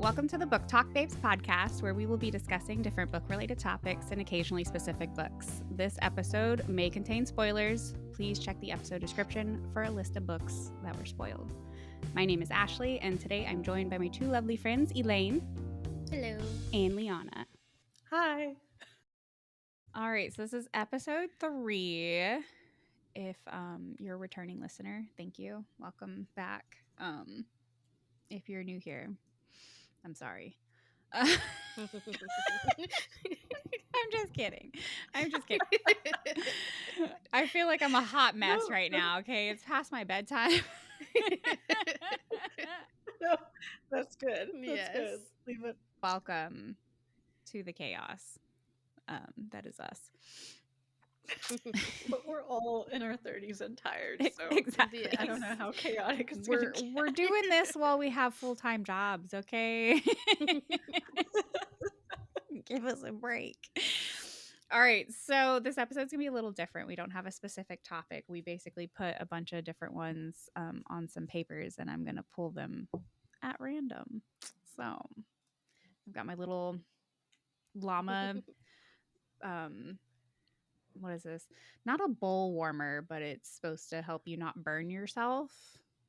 Welcome to the Book Talk Babes podcast, where we will be discussing different book-related topics and occasionally specific books. This episode may contain spoilers. Please check the episode description for a list of books that were spoiled. My name is Ashley, and today I'm joined by my two lovely friends, Elaine. Hello. And Liana. Hi. All right, so this is episode 3. If you're a returning listener, thank you. Welcome back. If you're new here, I'm sorry. I'm just kidding. I feel like I'm a hot mess right now, okay? It's past my bedtime. No, that's good. Yes. That's good. Leave it. Welcome to the chaos. That is us. But we're all in our 30s and tired, so Exactly. I don't know how chaotic it's We're doing this while we have full-time jobs, okay? Give us a break. All right, so this episode's gonna be a little different. We don't have a specific topic. We basically put a bunch of different ones on some papers, and I'm gonna pull them at random. So I've got my little llama. What is this? Not a bowl warmer, but it's supposed to help you not burn yourself.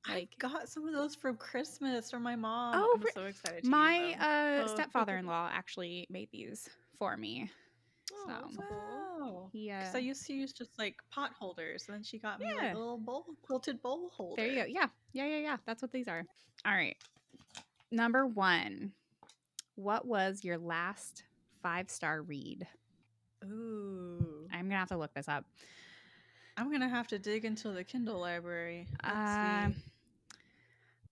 I got some of those from Christmas from my mom. Oh, I'm so excited to use my them. stepfather-in-law actually made these for me. Oh, So wow. he Because I used to use just like pot holders, and then she got me like a little quilted bowl holder. There you go. Yeah. That's what these are. All right. Number 1. What was your last 5-star read? Ooh. I'm gonna have to look this up. I'm gonna have to dig into the Kindle library. Let's see.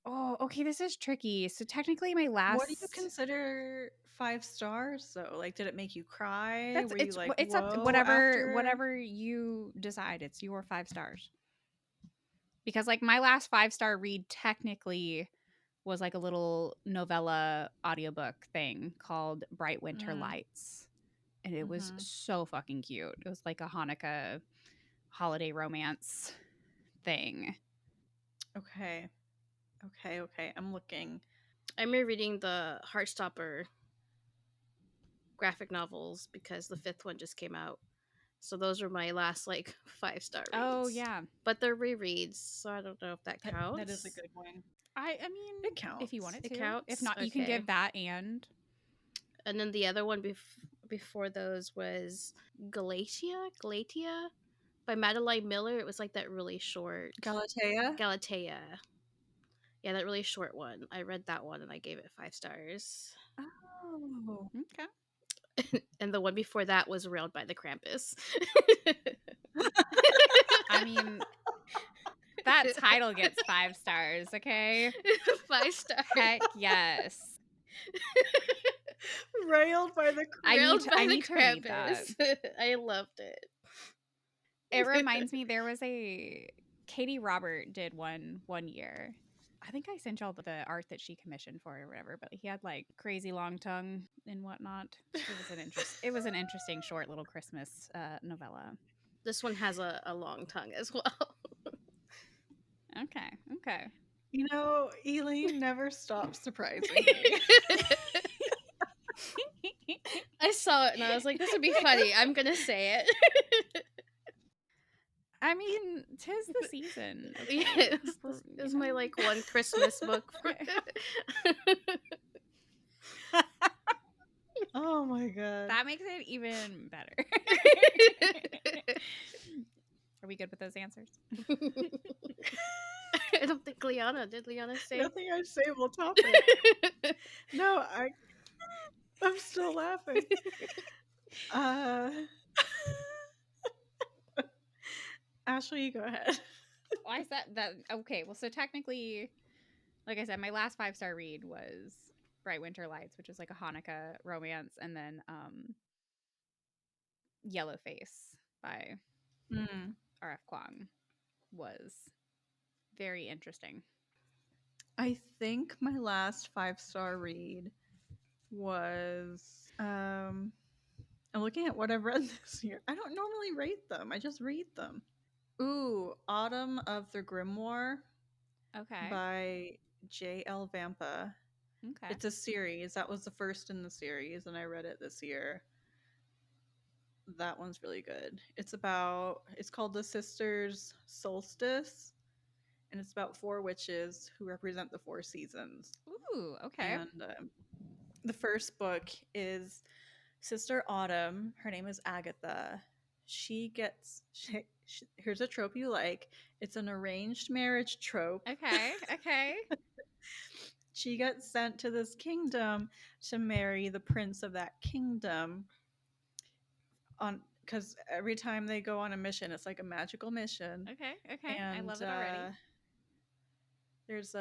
Oh, okay. This is tricky. So technically, my last. What do you consider 5 stars? So, like, did it make you cry? Were It's you like, it's up to whoa whatever after? you decide. It's your 5 stars. Because like my last 5-star read technically was like a little novella audiobook thing called Bright Winter Lights. And it was so fucking cute. It was like a Hanukkah holiday romance thing. Okay. I'm looking. I'm rereading the Heartstopper graphic novels because the 5th one just came out. So those are my last like 5-star reads. Oh yeah. But they're rereads, so I don't know if that counts. That is a good one. I mean, it counts. If you want it to. It counts? If not, you can give that and then the other one before those was Galatia by Madeline Miller. It was like that really short Galatea? Yeah, that really short one. I read that one and I gave it 5 stars. Oh. Okay. And the one before that was Railed by the Krampus. I mean, that title gets 5 stars, okay? 5 stars. Heck yes. Railed by the Krampus. I need to read that. I loved it. It reminds me, there was a Katie Robert did one year. I think I sent y'all the art that she commissioned for it or whatever, but he had like crazy long tongue and whatnot. It was an interesting short little Christmas novella. This one has a long tongue as well. Okay. You know, Elaine never stops surprising me. I saw it and I was like, this would be funny. I'm gonna say it. I mean, 'tis the season. Yes, this is my like one Christmas book. Oh my god. That makes it even better. Are we good with those answers? I don't think Liana did. Liana say nothing I say will top it. No, I'm still laughing. Ashley, you go ahead. Well, I said that. Okay, well, so technically, like I said, my last 5-star read was Bright Winter Lights, which is like a Hanukkah romance, and then Yellowface by R.F. Kuang was very interesting. I think my last 5-star read was I'm looking at what I've read this year. I don't normally rate them. I just read them. Ooh, Autumn of the Grimoire. Okay. By J.L. Vampa. Okay. It's a series. That was the first in the series, and I read it this year. That one's really good. It's called The Sisters Solstice, and it's about 4 witches who represent the 4 seasons. Ooh, okay. And the first book is Sister Autumn. Her name is Agatha. Here's a trope you like. It's an arranged marriage trope. Okay. She gets sent to this kingdom to marry the prince of that kingdom. Because every time they go on a mission, it's like a magical mission. Okay. And I love it already. There's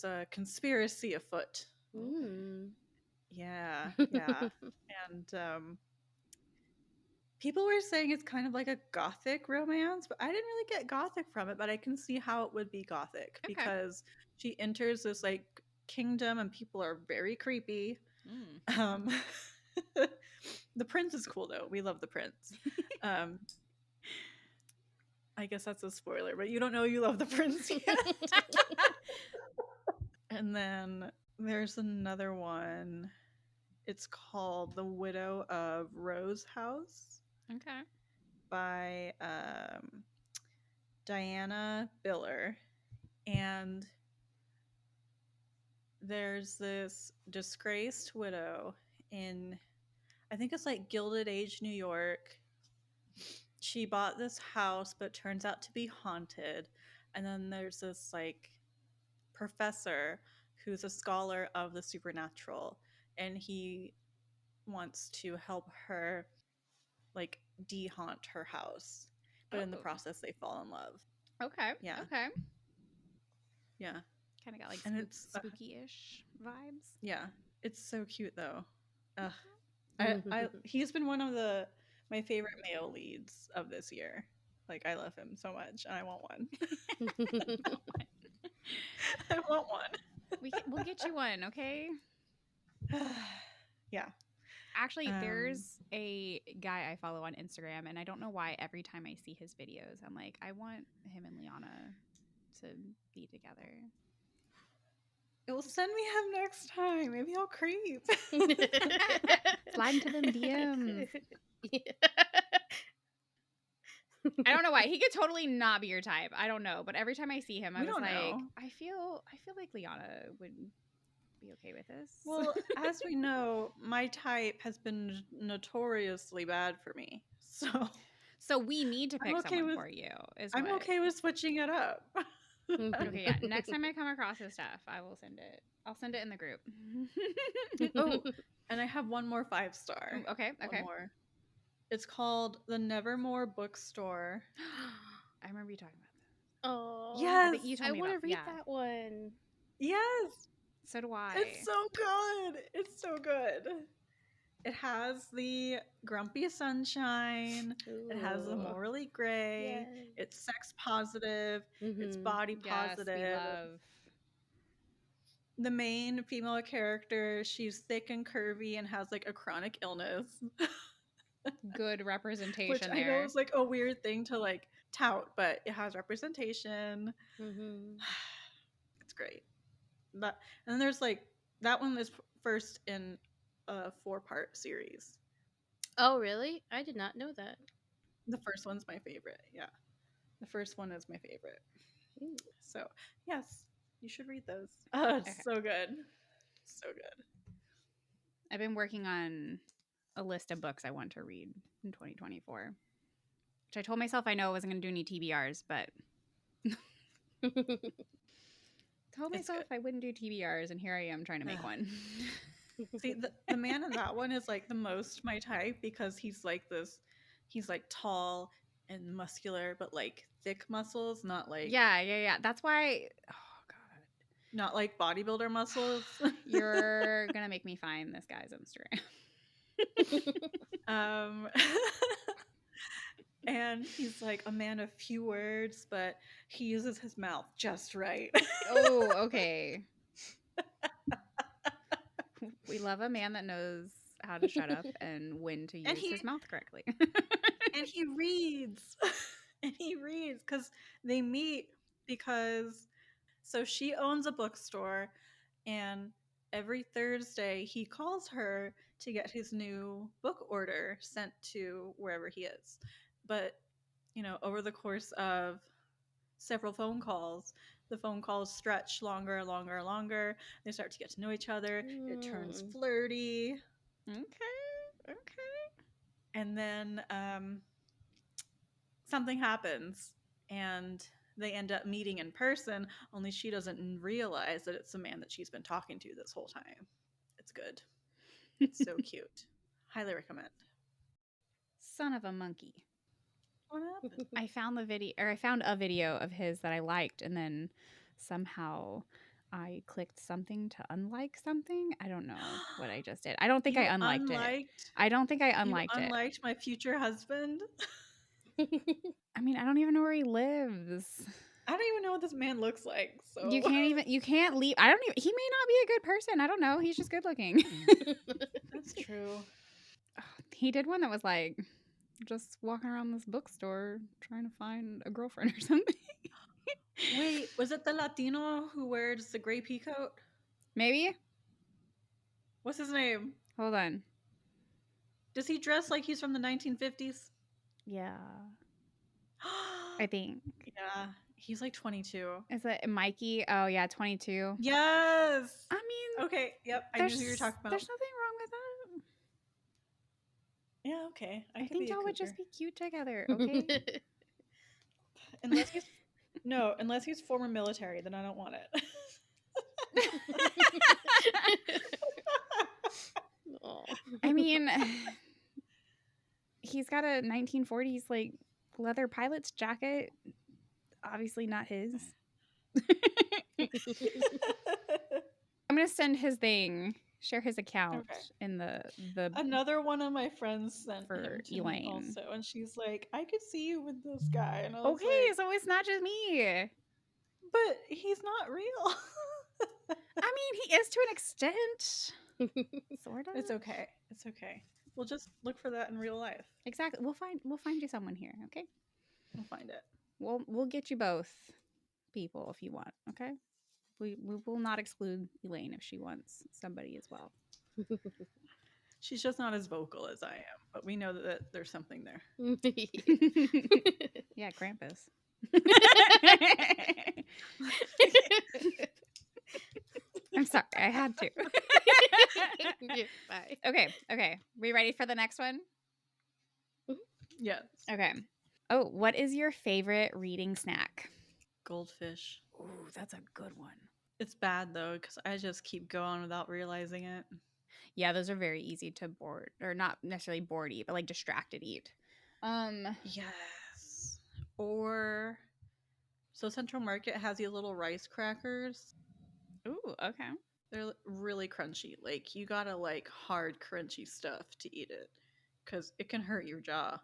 a conspiracy afoot. Mm. Yeah. And people were saying it's kind of like a gothic romance, but I didn't really get gothic from it, but I can see how it would be gothic because she enters this like kingdom and people are very creepy. The prince is cool though. We love the prince. I guess that's a spoiler, but you don't know you love the prince yet. And then there's another one. It's called The Widow of Rose House. Okay. By Diana Biller. And there's this disgraced widow in, I think it's like Gilded Age, New York. She bought this house, but turns out to be haunted. And then there's this like professor who's a scholar of the supernatural, and he wants to help her like de-haunt her house. But in the process, they fall in love. Okay. Yeah. Okay. Yeah. Kind of got like And it's spooky-ish vibes. Yeah. It's so cute though. He's been one of my favorite male leads of this year. Like I love him so much, and I want one. I want one. We'll get you one, okay? Yeah. Actually, there's a guy I follow on Instagram, and I don't know why every time I see his videos, I'm like, I want him and Liana to be together. Well, send me him next time. Maybe I'll creep. Slide into them DMs. Yeah. I don't know why. He could totally not be your type. I don't know. But every time I see him, I was like, know. I feel like Liana would be okay with this. Well, as we know, my type has been notoriously bad for me. So we need to pick someone for you. I'm okay with switching it up. Okay, yeah. Next time I come across his stuff, I will send it. I'll send it in the group. Oh, and I have one more 5-star. Okay. One more. It's called The Nevermore Bookstore. I remember you talking about this. Oh, yes. I want to read that one. Yes. So do I. It's so good. It's so good. It has the grumpy sunshine. Ooh. It has the morally gray. Yay. It's sex positive. Mm-hmm. It's body positive. Yes, we love. The main female character, she's thick and curvy and has like a chronic illness. Good representation. Which I know is like a weird thing to like tout, but it has representation. Mm-hmm. It's great. And then there's like that one is first in a 4-part series. Oh, really? I did not know that. The first one's my favorite. Yeah, the first one is my favorite. Ooh. So yes, you should read those. Oh, it's so good, so good. I've been working on a list of books I want to read in 2024, which I told myself I know I wasn't going to do any TBRs, but told myself I wouldn't do TBRs, and here I am trying to make one. See, the man in that one is like the most my type because he's like tall and muscular, but like thick muscles, not like yeah. That's why. Oh god, not like bodybuilder muscles. You're gonna make me find this guy's Instagram. And he's like a man of few words, but he uses his mouth just right. Oh, okay. We love a man that knows how to shut up and when to use his mouth correctly. And he reads. And he reads because they meet so she owns a bookstore, and every Thursday he calls her to get his new book order sent to wherever he is. But, over the course of several phone calls, the phone calls stretch longer, longer, longer. They start to get to know each other. It turns flirty. Okay. And then something happens, and they end up meeting in person, only she doesn't realize that it's the man that she's been talking to this whole time. It's good. It's so cute. Highly recommend. Son of a monkey. What happened? I found a video of his that I liked, and then somehow I clicked something to unlike something. I don't know what I just did. I don't think I unliked it. I don't think I unliked it. Unliked my future husband? I mean, I don't even know where he lives. I don't even know what this man looks like. So You can't leave. He may not be a good person. I don't know. He's just good looking. That's true. He did one that was like just walking around this bookstore trying to find a girlfriend or something. Wait, was it the Latino who wears the gray pea coat? Maybe. What's his name? Hold on. Does he dress like he's from the 1950s? Yeah. I think. Yeah. He's like 22. Is it Mikey? Oh, yeah, 22. Yes. I mean, okay. Yep. I knew who you were talking about. There's nothing wrong with that. Yeah, okay. I think y'all would just be cute together, okay? unless he's former military, then I don't want it. I mean, he's got a 1940s like leather pilot's jacket. Obviously not his. I'm gonna send his thing, share his account in the. Another one of my friends sent for him to Elaine me also, and she's like, "I could see you with this guy." And I was okay, like, so it's not just me. But he's not real. I mean, he is to an extent. Sort of. It's okay. It's okay. We'll just look for that in real life. Exactly. We'll find you someone here. Okay. We'll find it. We'll get you both people if you want. Okay. We will not exclude Elaine if she wants somebody as well. She's just not as vocal as I am, but we know that there's something there. Yeah, Krampus. I'm sorry, I had to. Bye. Okay. We ready for the next one? Yes. Okay. Oh, what is your favorite reading snack? Goldfish. Ooh, that's a good one. It's bad though, because I just keep going without realizing it. Yeah, those are very easy to board, or not necessarily board eat, but like distracted eat. Yes. Or so Central Market has these little rice crackers. Ooh, okay. They're really crunchy. Like you gotta like hard crunchy stuff to eat it, because it can hurt your jaw.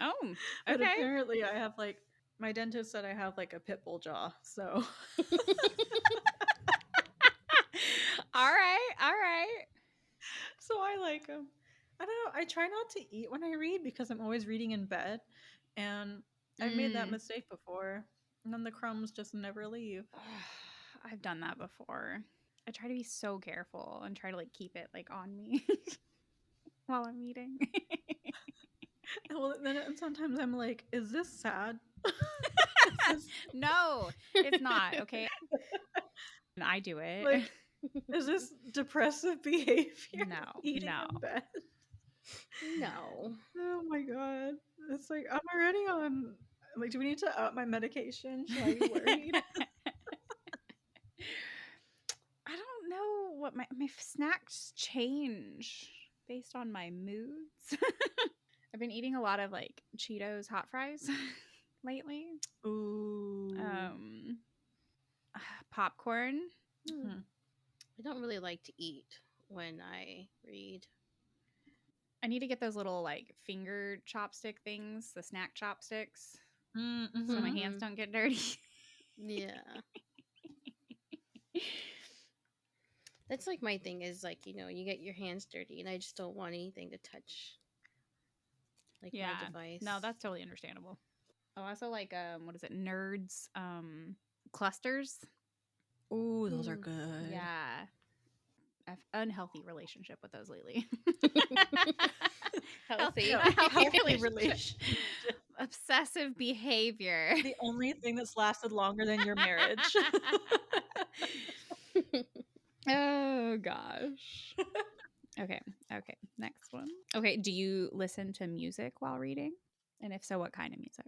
Oh, okay. But apparently, I have like my dentist said I have like a pit bull jaw. So. All right. So I like them. I don't know. I try not to eat when I read because I'm always reading in bed, and I've made that mistake before. And then the crumbs just never leave. I've done that before. I try to be so careful and try to like keep it like on me while I'm eating. Well, then sometimes I'm like, is this sad? No, it's not. Okay. And I do it. Like, is this depressive behavior? No. Eating in bed? No. Oh my god. It's like, I'm already on, like, do we need to up my medication? Should I be worried? I don't know what my snacks change based on my moods. I've been eating a lot of like Cheetos hot fries lately. Ooh. Popcorn. Mm-hmm. I don't really like to eat when I read. I need to get those little like finger chopstick things, the snack chopsticks, Mm-hmm. so my hands don't get dirty. Yeah. That's like my thing is like, you get your hands dirty and I just don't want anything to touch like my device. No, that's totally understandable. Oh, also like what is it? Nerds clusters. Ooh, those are good. Yeah. unhealthy relationship with those lately. Healthy. Healthy relationship. Obsessive behavior. The only thing that's lasted longer than your marriage. Oh gosh. Okay. Next one. Okay, do you listen to music while reading? And if so, what kind of music?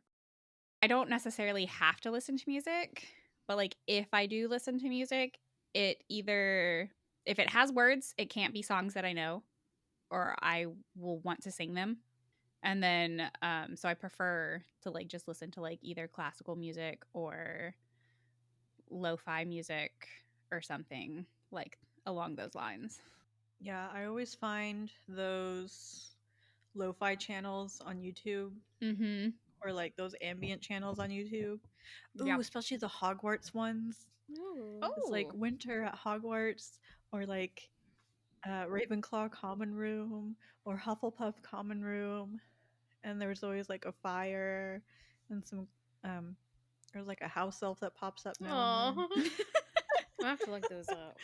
I don't necessarily have to listen to music, but like if I do listen to music, it either, if it has words, it can't be songs that I know, or I will want to sing them. And then so I prefer to like just listen to like either classical music or lo-fi music or something like along those lines. Yeah, I always find those lo-fi channels on YouTube Mm-hmm. or like those ambient channels on YouTube. Ooh, Yep. especially the Hogwarts ones. Ooh. It's like Oh. winter at Hogwarts or like Ravenclaw common room or Hufflepuff common room. And there's always like a fire and some there's like a house elf that pops up now and then. Aw. I'll have to look those up.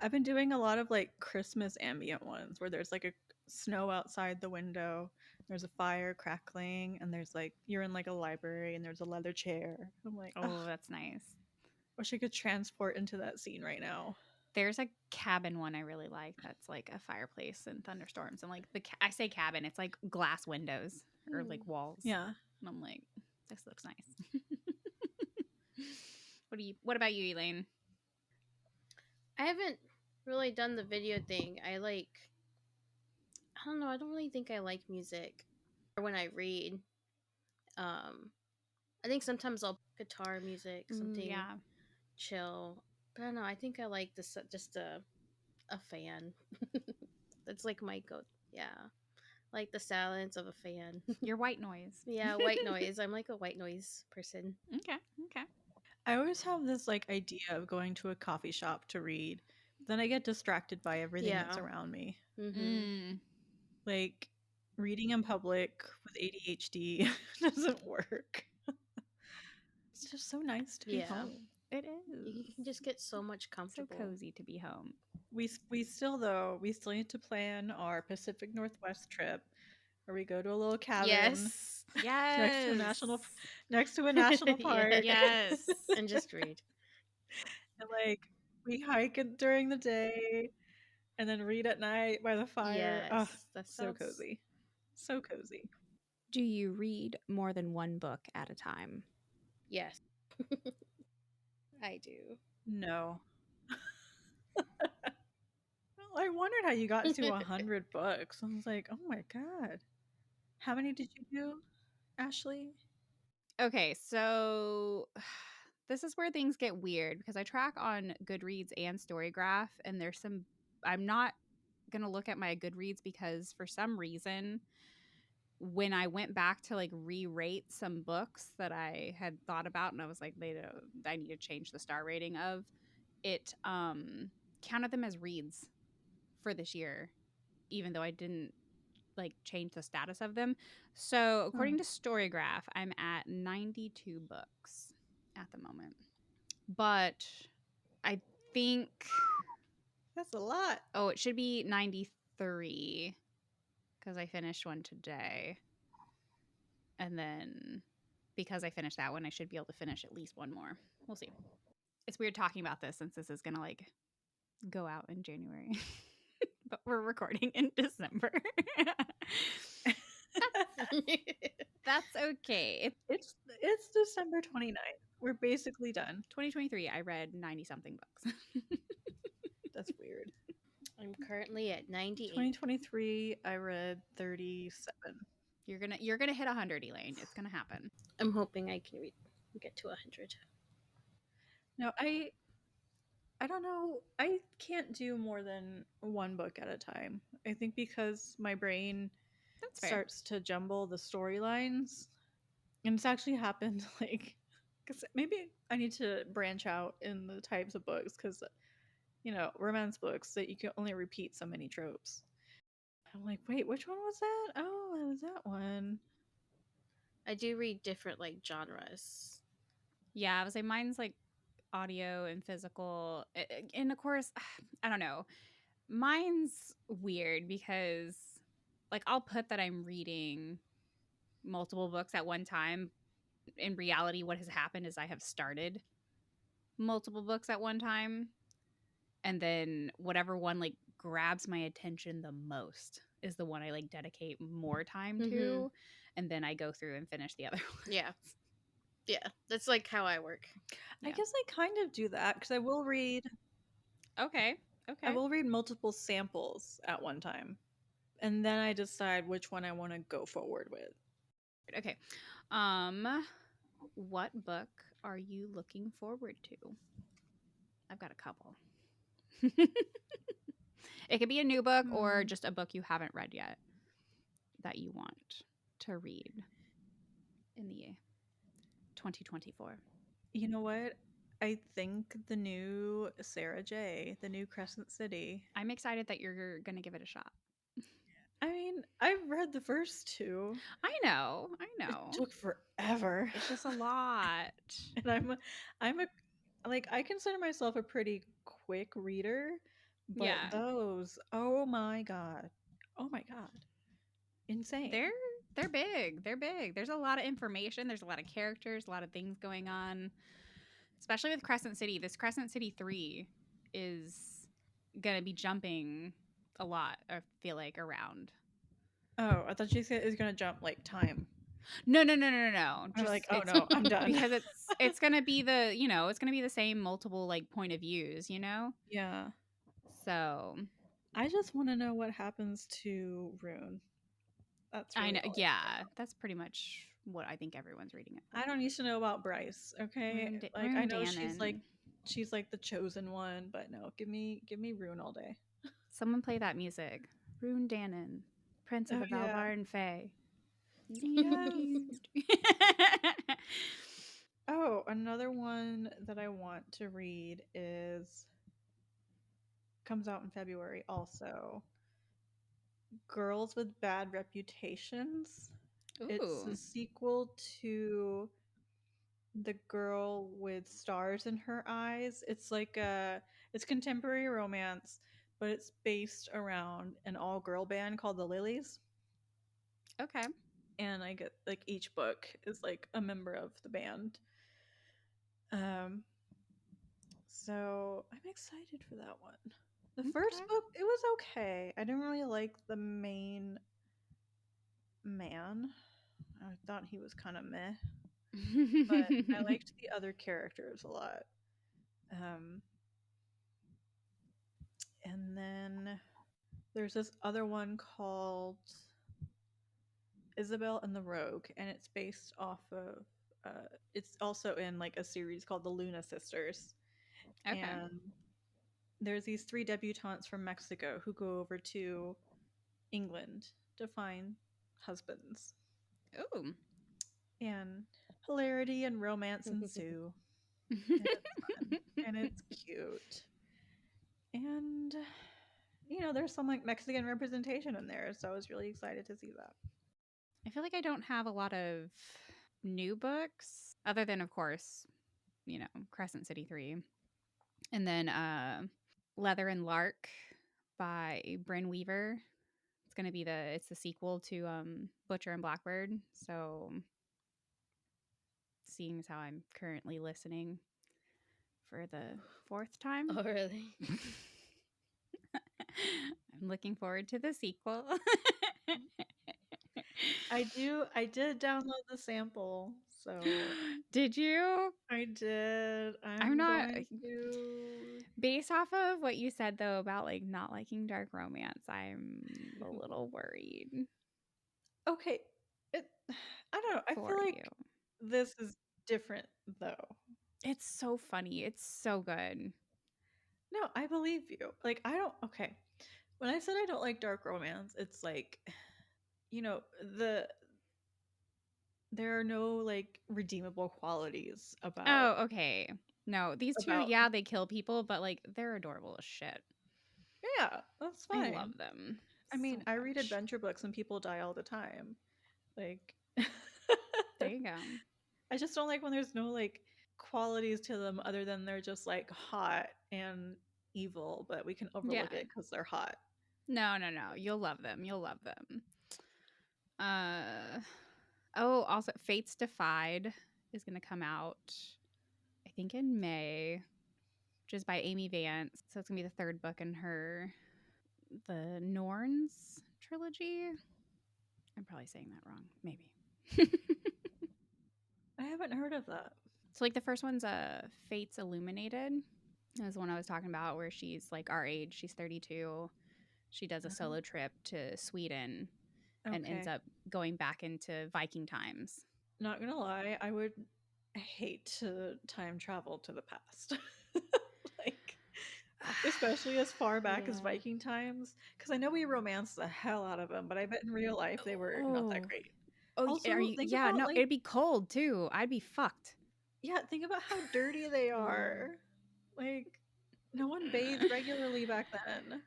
I've been doing a lot of like Christmas ambient ones where there's like a snow outside the window, there's a fire crackling, and there's like you're in like a library and there's a leather chair. I'm like, Oh, oh, that's nice. wish I could transport into that scene right now. There's a cabin one I really like that's like a fireplace and thunderstorms, and like I say cabin, it's like glass windows or like walls. Yeah. And I'm like, this looks nice. What about you, Elaine? I haven't really done the video thing. I don't know, I don't really think I like music. Or when I read. I think sometimes I'll guitar music, something Yeah. chill. But I don't know, I think I like this just a fan. That's like my go. Yeah. Like the silence of a fan. Your white noise. Yeah, white noise. I'm like a white noise person. Okay. I always have this like idea of going to a coffee shop to read. Then I get distracted by everything that's Yeah. around me. Mm. Like reading in public with ADHD doesn't work. It's just so nice to be Yeah. home. It is. You can just get so much So comfortable. cozy to be home. We still need to plan our Pacific Northwest trip where we go to a little cabin Yes. next to a national park. Yes. And just read. And like we hike it during the day and then read at night by the fire. Yes. Oh, That so sounds cozy. So cozy. Do you read more than one book at a time? Yes. I do. No. Well, I wondered how you got to 100 books. I was like, oh my god. How many did you do, Ashley? Okay, so this is where things get weird because I track on Goodreads and Storygraph, and there's some. I'm not gonna look at my Goodreads because for some reason, when I went back to like re-rate some books that I had thought about, and I was like, I need to change the star rating of it. Counted them as reads for this year, even though I didn't like change the status of them. So according to Storygraph, I'm at 92 books at the moment. But I think That's a lot. oh, it should be 93 because I finished one today. And then because I finished that one, I should be able to finish at least one more. We'll see. It's weird talking about this since this is going to like go out in January. But we're recording in December. That's okay. It's December 29th. We're basically done. 2023, I read 90 something books. That's weird. I'm currently at 98. 2023, I read 37. You're gonna hit 100, Elaine. It's gonna happen. I'm hoping I can get to 100. No, I don't know. I can't do more than one book at a time. I think because my brain That's fair. starts to jumble the storylines. And it's actually happened like cuz maybe I need to branch out in the types of books cuz romance books that you can only repeat so many tropes. I'm like, "Wait, which one was that? Oh, it was that one." I do read different like genres. Yeah, I would say mine's like audio and physical. And of course, I don't know. Mine's weird because, like, I'll put that I'm reading multiple books at one time. In reality, what has happened is I have started multiple books at one time, and then whatever one like grabs my attention the most is the one I like dedicate more time to, and then I go through and finish the other one. Yeah. Yeah, that's like how I work. I Yeah. guess I kind of do that because I will read Okay. multiple samples at one time, and then I decide which one I want to go forward with. Okay. What book are you looking forward to? I've got a couple. It could be a new book or just a book you haven't read yet that you want to read in the 2024. You know what? I think the new Sarah J, the new Crescent City. I'm excited that you're going to give it a shot. I mean, I've read the first two. I know. It took forever. It's just a lot. And I'm a like I consider myself a pretty quick reader, but Yeah. those, oh my god. Insane. They're big. They're big. There's a lot of information. There's a lot of characters, a lot of things going on. Especially with Crescent City. This Crescent City 3 is going to be jumping a lot, I feel like, around. Oh, I thought you said it was going to jump like time. No. I'm like, oh no, I'm done. Because it's going to be it's going to be the same multiple like point of views, you know? Yeah. So, I just want to know what happens to Rune. That's really I know. all Yeah, that's pretty much what I think everyone's reading it for. I don't need to know about Bryce, okay? I know she's like the chosen one, but no, give me Rune all day. Someone play that music. Rune Dannon, Prince of the Valvarn Fae. Yes. Oh, another one that I want to read comes out in February also. Girls with Bad Reputations. Ooh. It's a sequel to The Girl with Stars in Her Eyes. It's like it's contemporary romance, but it's based around an all-girl band called the Lilies. Okay. And I get like each book is like a member of the band. So I'm excited for that one. The first book, it was okay. I didn't really like the main man. I thought he was kind of meh. But I liked the other characters a lot. And then there's this other one called Isabel and the Rogue, and it's based off of it's also in like a series called the Luna Sisters. Okay. And there's these 3 debutantes from Mexico who go over to England to find husbands. Ooh. And hilarity and romance ensue. And it's fun. And it's cute. And there's some like Mexican representation in there, so I was really excited to see that. I feel like I don't have a lot of new books other than, of course, Crescent City 3. And then Leather and Lark by Bryn Weaver. It's going to be it's the sequel to Butcher and Blackbird. So seeing as how I'm currently listening for the 4th time. Oh, really? I'm looking forward to the sequel. I did download the sample, so. Did you? I did. I'm not going to... Based off of what you said though about like not liking dark romance, I'm a little worried. Okay. I don't know. I feel like this is different though. It's so funny. It's so good. No, I believe you. Like okay. When I said I don't like dark romance, it's like there are no like redeemable qualities about. Oh, okay. No, these two, yeah, they kill people, but like they're adorable as shit. Yeah, that's fine. I love them. I mean, I read adventure books and people die all the time. Like, there you go. I just don't like when there's no like qualities to them other than they're just like hot and evil, but we can overlook it because they're hot. No. You'll love them. Also, Fates Defied is going to come out, I think, in May, which is by Aimee Vance. So it's going to be the third book in the Norns trilogy. I'm probably saying that wrong. Maybe. I haven't heard of that. So, like, the first one's Fates Illuminated. That was the one I was talking about, where she's like our age. She's 32. She does a solo trip to Sweden and ends up going back into Viking times. Not gonna lie, I would hate to time travel to the past. Like, especially as far back as Viking times. Because I know we romanced the hell out of them, but I bet in real life they were not that great. Oh, also, like, it'd be cold too. I'd be fucked. Yeah, think about how dirty they are. Like, no one bathed regularly back then.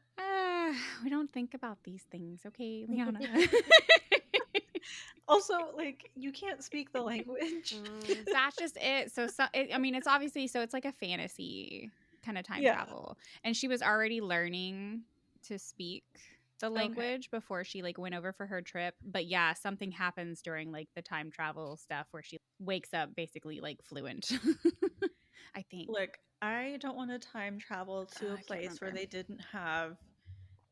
We don't think about these things, okay, Liana? Also, like, you can't speak the language. That's just it. It's obviously, so it's like a fantasy kind of time travel. And she was already learning to speak the language before she like went over for her trip. But yeah, something happens during like the time travel stuff where she wakes up basically like fluent. I think. Look, I don't want to time travel to a place where they didn't have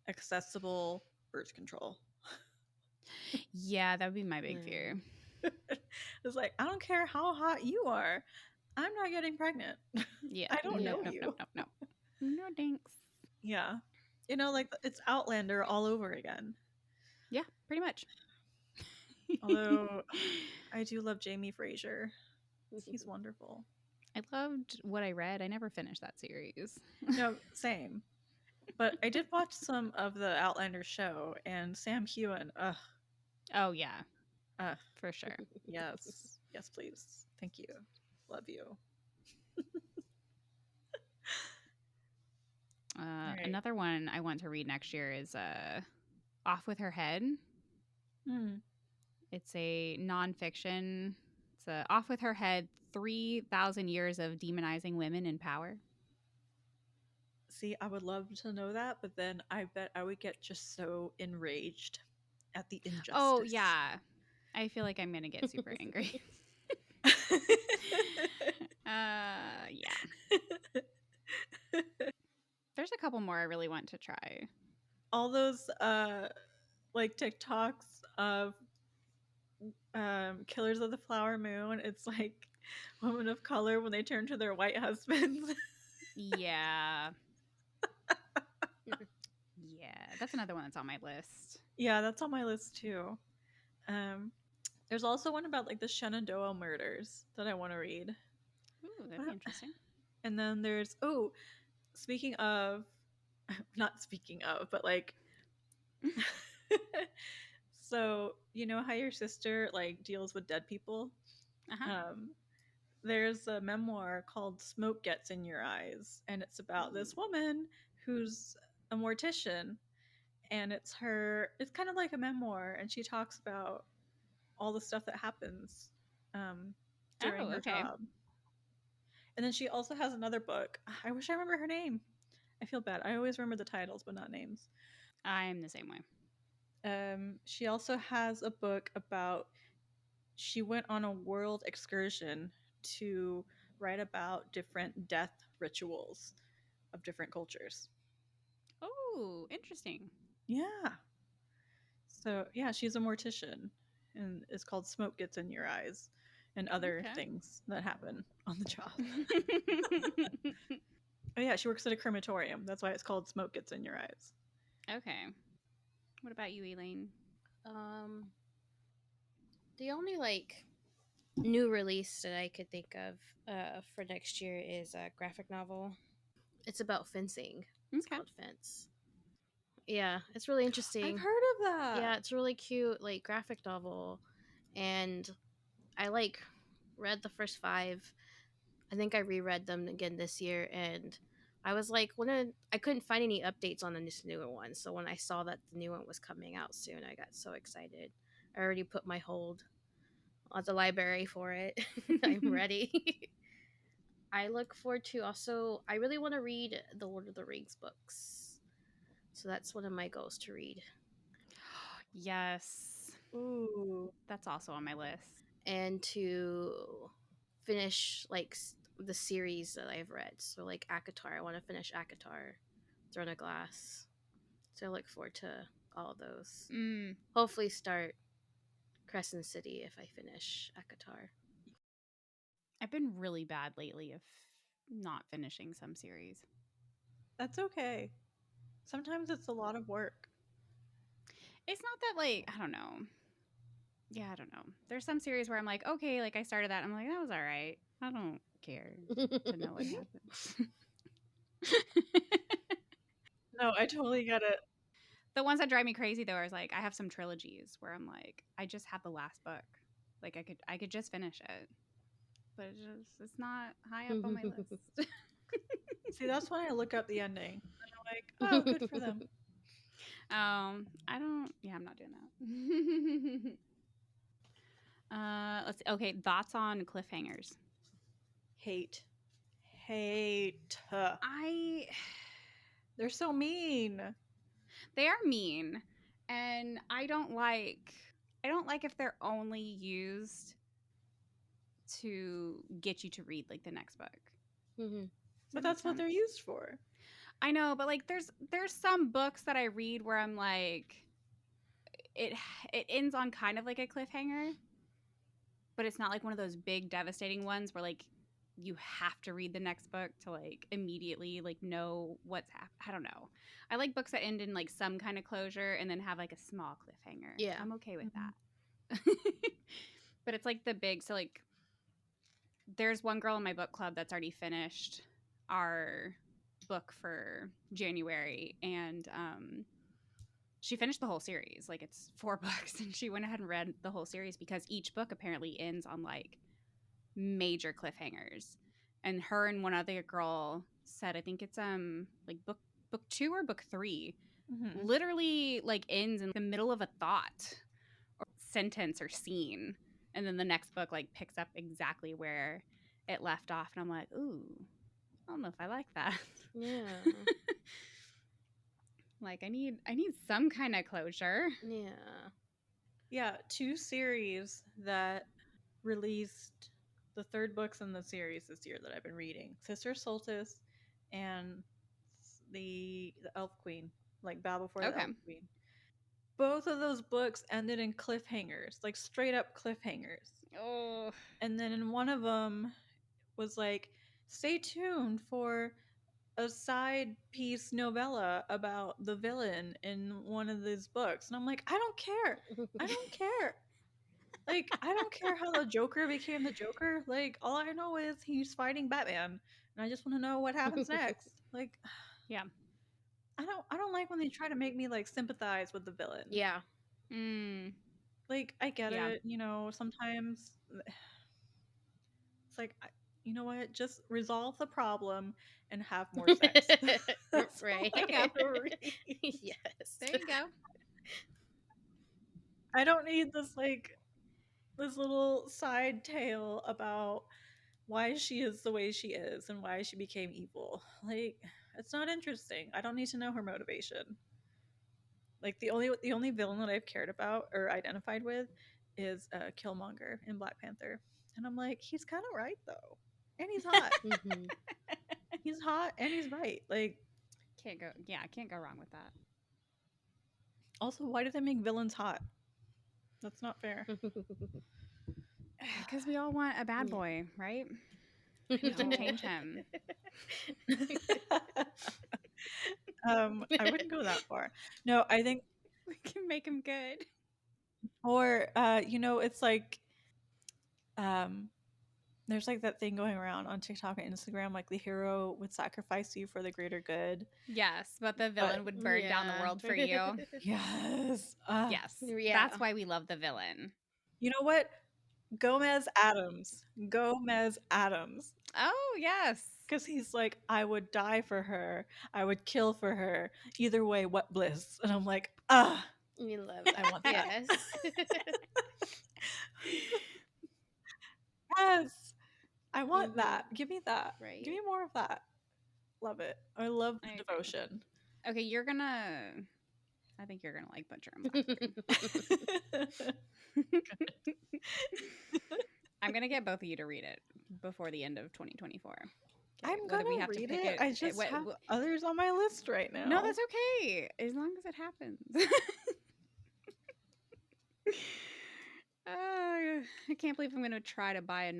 accessible birth control. Yeah, that would be my big fear. It's like, I don't care how hot you are, I'm not getting pregnant. Yeah, I don't know you. No thanks. Yeah, you know, like it's Outlander all over again. Yeah, pretty much. Although I do love Jamie Fraser. He's wonderful. I loved what I read. I never finished that series. No, same. But I did watch some of the Outlander show, and Sam Heughan. Oh yeah, for sure. Yes, yes, please. Thank you. Love you. Right. Another one I want to read next year is Off with Her Head. It's a nonfiction. It's Off with Her Head, 3,000 years of demonizing women in power. See, I would love to know that, but then I bet I would get just so enraged at the injustice. Oh, yeah. I feel like I'm going to get super angry. Yeah. There's a couple more I really want to try. All those like TikToks of Killers of the Flower Moon. It's like women of color when they turn to their white husbands. Yeah. Yeah, that's another one that's on my list. Yeah, that's on my list too. There's also one about like the Shenandoah murders that I want to read. Ooh, that'd be interesting. And then there's not speaking of, but like so you know how your sister like deals with dead people? There's a memoir called Smoke Gets in Your Eyes, and it's about this woman who's a mortician, and it's kind of like a memoir, and she talks about all the stuff that happens during her job. And then she also has another book. I wish I remember her name. I feel bad. I always remember the titles but not names. I'm the same way. She also has a book about she went on a world excursion to write about different death rituals of different cultures. Oh, interesting. Yeah. So, yeah, she's a mortician, and it's called Smoke Gets in Your Eyes and other things that happen on the job. Oh, yeah, she works at a crematorium. That's why it's called Smoke Gets in Your Eyes. Okay. What about you, Elaine? The only, like, new release that I could think of for next year is a graphic novel. It's about fencing. It's called Fence. Yeah, it's really interesting. I've heard of that. Yeah, it's a really cute, like, graphic novel. And I, like, read the first 5. I think I reread them again this year, and I was like, I couldn't find any updates on this newer one. So when I saw that the new one was coming out soon, I got so excited. I already put my hold at the library for it. I'm ready. I look forward to also, I really want to read the Lord of the Rings books. So that's one of my goals to read. Yes. Ooh. That's also on my list. And to finish like the series that I've read. So like ACOTAR, I want to finish ACOTAR, Throne of Glass. So I look forward to all of those. Hopefully start Crescent City if I finish ACOTAR. I've been really bad lately of not finishing some series. That's okay. Sometimes it's a lot of work. It's not that, like, I don't know. Yeah, I don't know. There's some series where I'm like, okay, like I started that. I'm like, that was all right. I don't care to know what happens. No, I totally get it. The ones that drive me crazy though are like I have some trilogies where I'm like, I just have the last book. Like I could just finish it. But it's not high up on my list. See, that's when I look up the ending. And I'm like, oh, good for them. I don't. Yeah, I'm not doing that. Let's. Okay, thoughts on cliffhangers. Hate. They're so mean. They are mean, and I don't like if they're only used to get you to read like the next book. Mm-hmm. But that's what they're used for. I know, but like there's some books that I read where I'm like it ends on kind of like a cliffhanger, but it's not like one of those big devastating ones where like you have to read the next book to like immediately like know what's happening. I don't know. I like books that end in like some kind of closure and then have like a small cliffhanger. Yeah, I'm okay with that. But it's like the big, so like there's one girl in my book club that's already finished our book for January, and she finished the whole series. Like it's 4 books, and she went ahead and read the whole series because each book apparently ends on like major cliffhangers. And her and one other girl said, I think it's like book 2 or book 3, literally like ends in the middle of a thought or sentence or scene, and then the next book like picks up exactly where it left off, and I'm like, ooh, I don't know if I like that. Yeah. Like I need some kind of closure. Yeah. Yeah, 2 series that released the 3rd books in the series this year that I've been reading. Sister Solstice and the Elf Queen, like Bow Before the Elf Queen. Both of those books ended in cliffhangers, like straight up cliffhangers. Oh. And then in one of them was like, stay tuned for a side piece novella about the villain in one of these books. And I'm like, I don't care. I don't care. Like, I don't care how the Joker became the Joker. Like, all I know is he's fighting Batman, and I just want to know what happens next. Like, yeah, I don't like when they try to make me like sympathize with the villain. Yeah. Like, I get it. You know, sometimes it's like, you know what? Just resolve the problem and have more sex. That's right. all I have to read. Yes. There you go. I don't need this little side tale about why she is the way she is and why she became evil. Like, it's not interesting. I don't need to know her motivation. Like the only villain that I've cared about or identified with is Killmonger in Black Panther, and I'm like, he's kind of right though, and he's hot. He's hot and he's right. Like, can't go wrong with that. Also, why do they make villains hot? That's not fair. Because we all want a bad boy, right? We can change him. I wouldn't go that far. No, I think we can make him good. Or it's like there's like that thing going around on TikTok and Instagram, like the hero would sacrifice you for the greater good. Yes, but the villain would burn down the world for you. Yes. Yes. Yeah. That's why we love the villain. You know what? Gomez Addams. Oh, yes. Because he's like, I would die for her. I would kill for her. Either way, what bliss. And I'm like, you love it. I want that. Yes. Yes. I want that. Give me that. Right. Give me more of that. Love it. I love the I agree. devotion. Okay, I think you're gonna like Butcher and Blackbird. I'm gonna get both of you to read it before the end of 2024. Okay, I'm whether gonna we have to read pick it. I just have what- others on my list right now. No, that's okay. As long as it happens. I can't believe I'm gonna try to buy a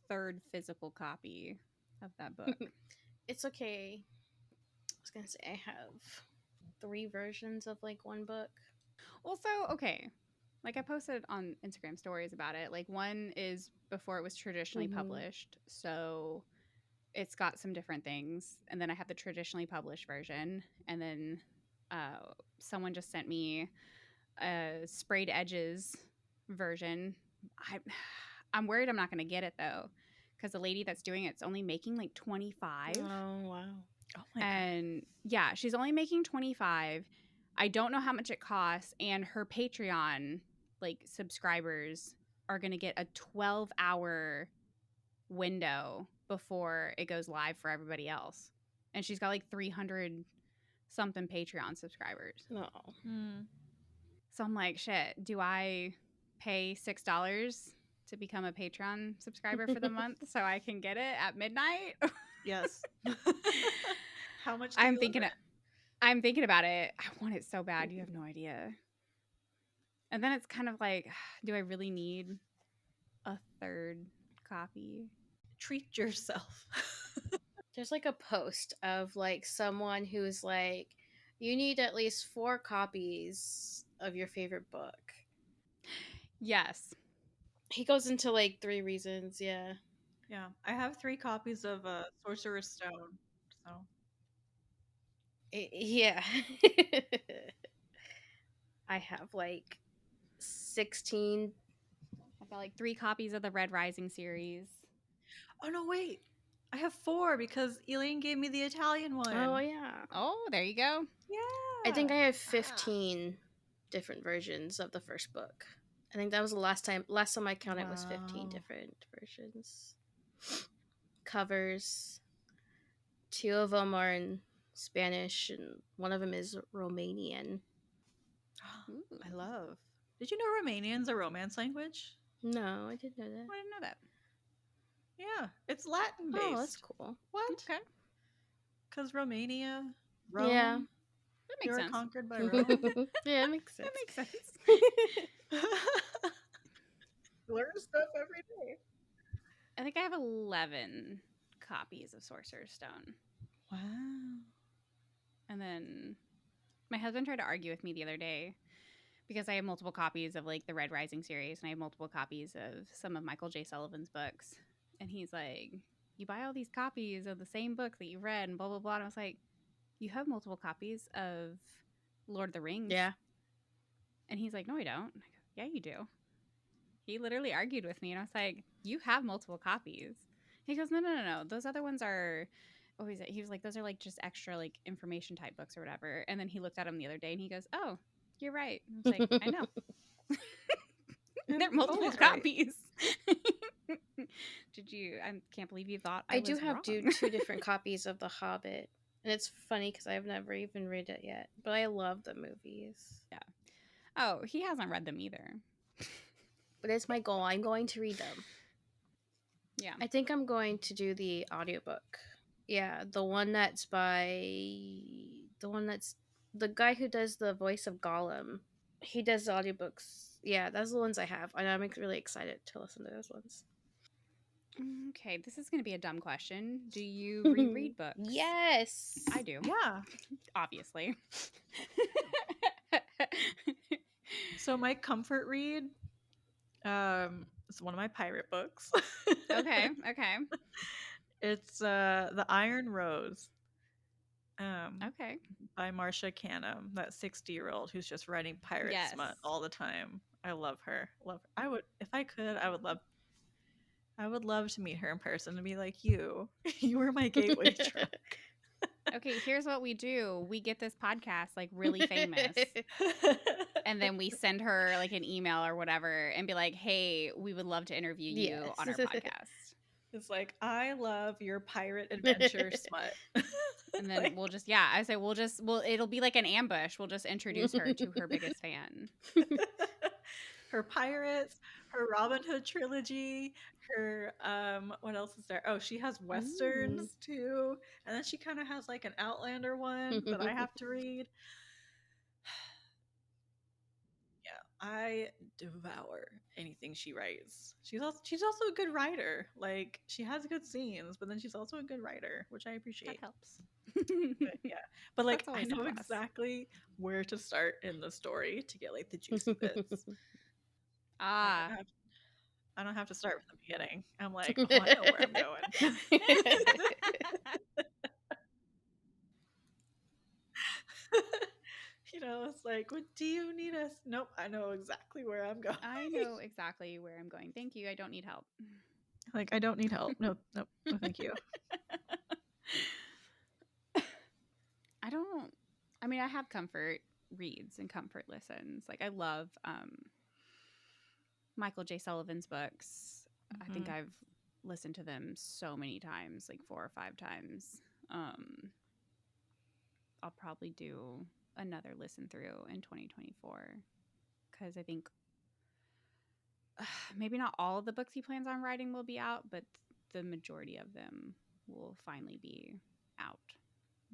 third physical copy of that book. It's okay. I was gonna say I have 3 versions of like one book. Also, okay. Like I posted on Instagram stories about it. Like one is before it was traditionally published, so it's got some different things. And then I have the traditionally published version, and then someone just sent me a sprayed edges version. I'm worried I'm not going to get it though, because the lady that's doing it's only making like 25. Oh wow. Oh my god. And yeah, she's only making 25. I don't know how much it costs, and her Patreon like subscribers are going to get a 12-hour window before it goes live for everybody else. And she's got like 300 something Patreon subscribers. No. So I'm like, shit, do I pay $6 to become a Patreon subscriber for the month so I can get it at midnight? Yes. How much do I'm you thinking love it? I'm thinking about it. I want it so bad. You have no idea. And then it's kind of like, do I really need a third copy? Treat yourself. There's like a post of like someone who's like, you need at least 4 copies of your favorite book. Yes. He goes into like 3 reasons. Yeah. Yeah, I have 3 copies of Sorcerer's Stone. So Yeah. I have like 16. I've got like 3 copies of the Red Rising series. oh no, wait, I have 4 because Elaine gave me the Italian one. Oh yeah. Oh, there you go. Yeah. I think I have 15 different versions of the first book. I think that was the last time I counted was 15 Wow. different versions. Covers. 2 of them are in Spanish and one of them is Romanian. Ooh. I love. Did you know Romanian's a romance language? No, I didn't know that. I didn't know that. Yeah, it's Latin based. Oh, that's cool. What? Okay. Because Romania, Rome, Yeah. That you makes were sense. conquered by Rome. Yeah, it makes sense. That makes sense. Learn stuff every day. I think I have 11 copies of Sorcerer's Stone. Wow. And then my husband tried to argue with me the other day because I have multiple copies of like the Red Rising series and I have multiple copies of some of Michael J. Sullivan's books. And he's like, you buy all these copies of the same book that you read and blah, blah, blah. And I was like, you have multiple copies of Lord of the Rings. Yeah. And he's like, no, I don't. And I go, yeah, you do. He literally argued with me. And I was like, you have multiple copies. He goes, no. Those other ones are, he was like, those are like just extra like information type books or whatever. And then he looked at them the other day and he goes, oh, you're right. I was like, I know. They're multiple Always right. copies. Did you? I can't believe you thought I was do have wrong. 2 different copies of The Hobbit. And it's funny because I've never even read it yet. But I love the movies. Oh, he hasn't read them either. But it's my goal. I'm going to read them. Yeah. I think I'm going to do the audiobook. Yeah, the one that's the guy who does the voice of Gollum. He does the audiobooks. Yeah, that's the ones I have. And I'm really excited to listen to those ones. Okay, this is going to be a dumb question. Do you reread books? Yes. I do. Yeah. Obviously. So my comfort read, it's one of my pirate books. Okay. It's The Iron Rose. Okay. By Marcia Canham, that 60-year-old who's just writing pirate Yes. smut all the time. I love her. I would, if I could, I would love to meet her in person and be like, you were my gateway drug. Okay, here's what we do. We get this podcast like really famous. And then we send her like an email or whatever and be like, hey, we would love to interview you on our Yes. podcast. It's like, I love your pirate adventure smut. And then we'll just, yeah, I say it'll be like an ambush. We'll just introduce her to her biggest fan. Her pirates, her Robin Hood trilogy, her what else is there? Oh, she has westerns too. And then she kind of has like an Outlander one that I have to read. Yeah, I devour anything she writes. She's also a good writer. Like, she has good scenes, but then she's also a good writer, which I appreciate. That helps. But, yeah, but like, That's I always a know plus. exactly where to start in the story to get like the juicy bits. Ah, I don't have to start from the beginning. I'm like, oh, I know where I'm going. You know, it's like, what do you need us? Nope, I know exactly where I'm going. I know exactly where I'm going. Thank you. I don't need help. Like, I don't need help. Nope, no, thank you. I have comfort reads and comfort listens. Like, I love Michael J. Sullivan's books. I think I've listened to them so many times, like 4 or 5 times. I'll probably do another listen through in 2024 because I think maybe not all of the books he plans on writing will be out, but the majority of them will finally be out.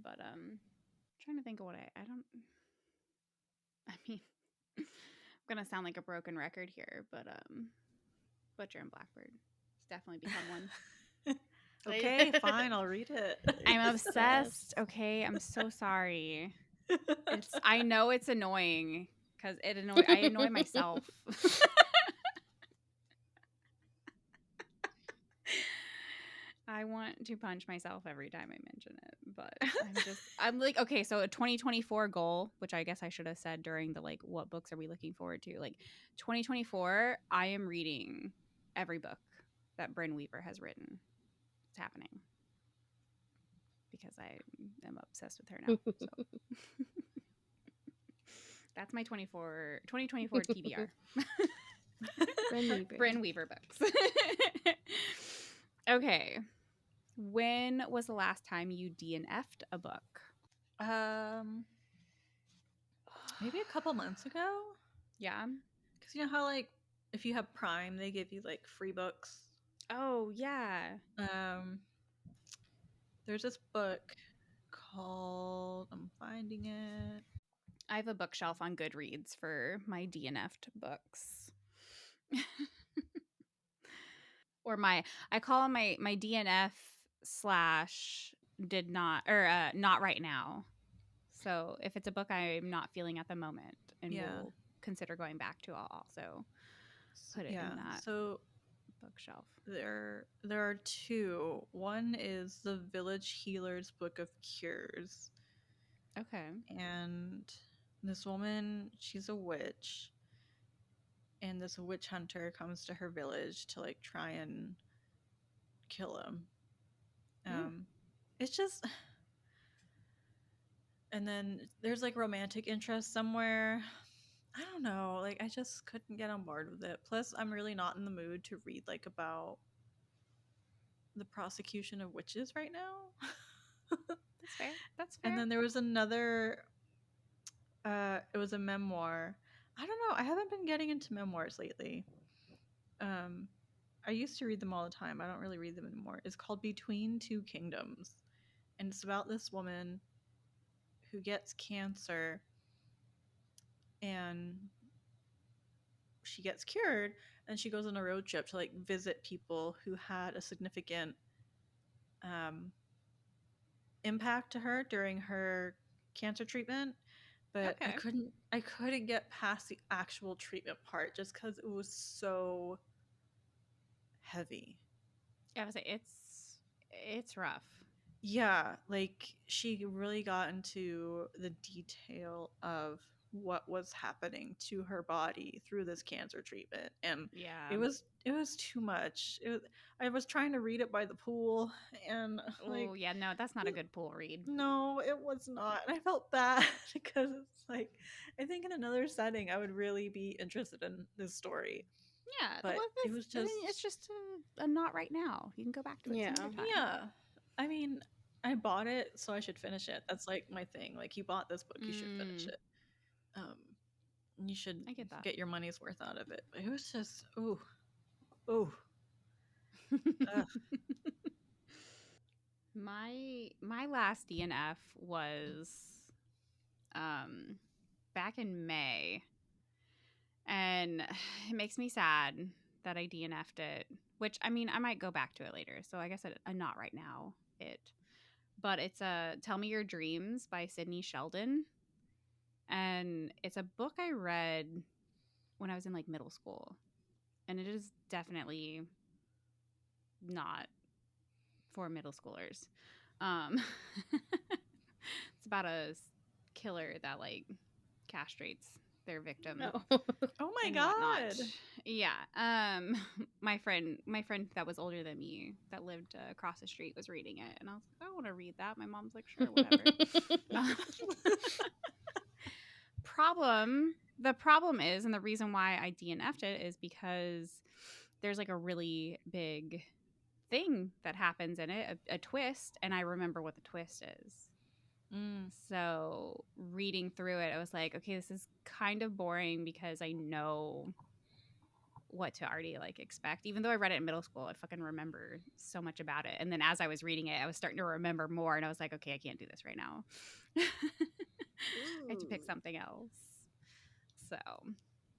But I'm trying to think of what I'm gonna sound like a broken record here, but Butcher and Blackbird has definitely become one. Okay, fine, I'll read it. I'm obsessed. Okay, I'm so sorry. I know it's annoying because I annoy myself. I want to punch myself every time I mention it, but I'm like, okay, so a 2024 goal, which I guess I should have said during the like, what books are we looking forward to? Like 2024, I am reading every book that Byrne Weaver has written. It's happening because I am obsessed with her now. So. That's my 2024 TBR. Byrne Weaver books. Okay. When was the last time you DNF'd a book? Maybe a couple months ago. Yeah. Because you know how, like, if you have Prime, they give you like free books. Oh yeah. There's this book called, I'm finding it. I have a bookshelf on Goodreads for my DNF'd books. Or I call them my DNF / did not, or not right now. So if it's a book I'm not feeling at the moment and will consider going back to, I'll also put it in that bookshelf. There are 2. One is the Village Healer's Book of Cures. Okay. And this woman, she's a witch. And this witch hunter comes to her village to like try and kill him. It's just, and then there's like romantic interest somewhere. I don't know, like I just couldn't get on board with it. Plus, I'm really not in the mood to read like about the prosecution of witches right now. That's fair. That's fair. And then there was another, it was a memoir. I don't know, I haven't been getting into memoirs lately. I used to read them all the time. I don't really read them anymore. It's called Between Two Kingdoms. And it's about this woman who gets cancer and she gets cured, and she goes on a road trip to like visit people who had a significant impact to her during her cancer treatment. But I couldn't get past the actual treatment part just because it was so heavy. Yeah, I would say it's rough. Yeah, like she really got into the detail of what was happening to her body through this cancer treatment, and it was too much. I was trying to read it by the pool, and like, oh yeah, no, that's not a good pool read. No, it was not, and I felt bad because it's like, I think in another setting I would really be interested in this story. Yeah, But well, it was I mean, just it's just a not right now. You can go back to it some Yeah. other time. yeah. I mean, I bought it, so I should finish it. That's like my thing. Like, you bought this book, you should finish it. You should I get that. get your money's worth out of it. But it was just ooh. Ugh. My last DNF was back in May, and it makes me sad that I DNF'd it. Which, I mean, I might go back to it later. So I guess not right now. But it's Tell Me Your Dreams by Sidney Sheldon, and it's a book I read when I was in like middle school, and it is definitely not for middle schoolers. It's about a killer that like castrates their victim. Oh my and god. whatnot. Yeah. My friend that was older than me that lived across the street was reading it, and I was like, I want to read that. My mom's like, sure, whatever. The problem is, and the reason why I DNF'd it is because there's like a really big thing that happens in it, a twist, and I remember what the twist is. So reading through it, I was like, okay, this is kind of boring because I know what to already like expect. Even though I read it in middle school, I fucking remember so much about it. And then as I was reading it, I was starting to remember more, and I was like, okay, I can't do this right now. I have to pick something else. So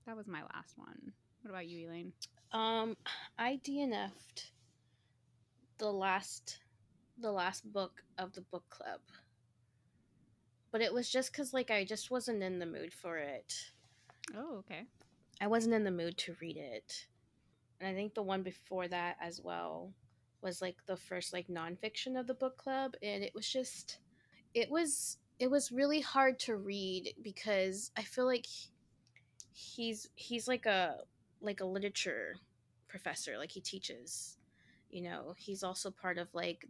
that was my last one. What about you, Elaine? I DNF'd the last book of the book club, but it was just because like I just wasn't in the mood for it. Oh, okay. I wasn't in the mood to read it, and I think the one before that as well was like the first like nonfiction of the book club, and it was really hard to read because I feel like he's like a literature professor, like he teaches, you know. He's also part of like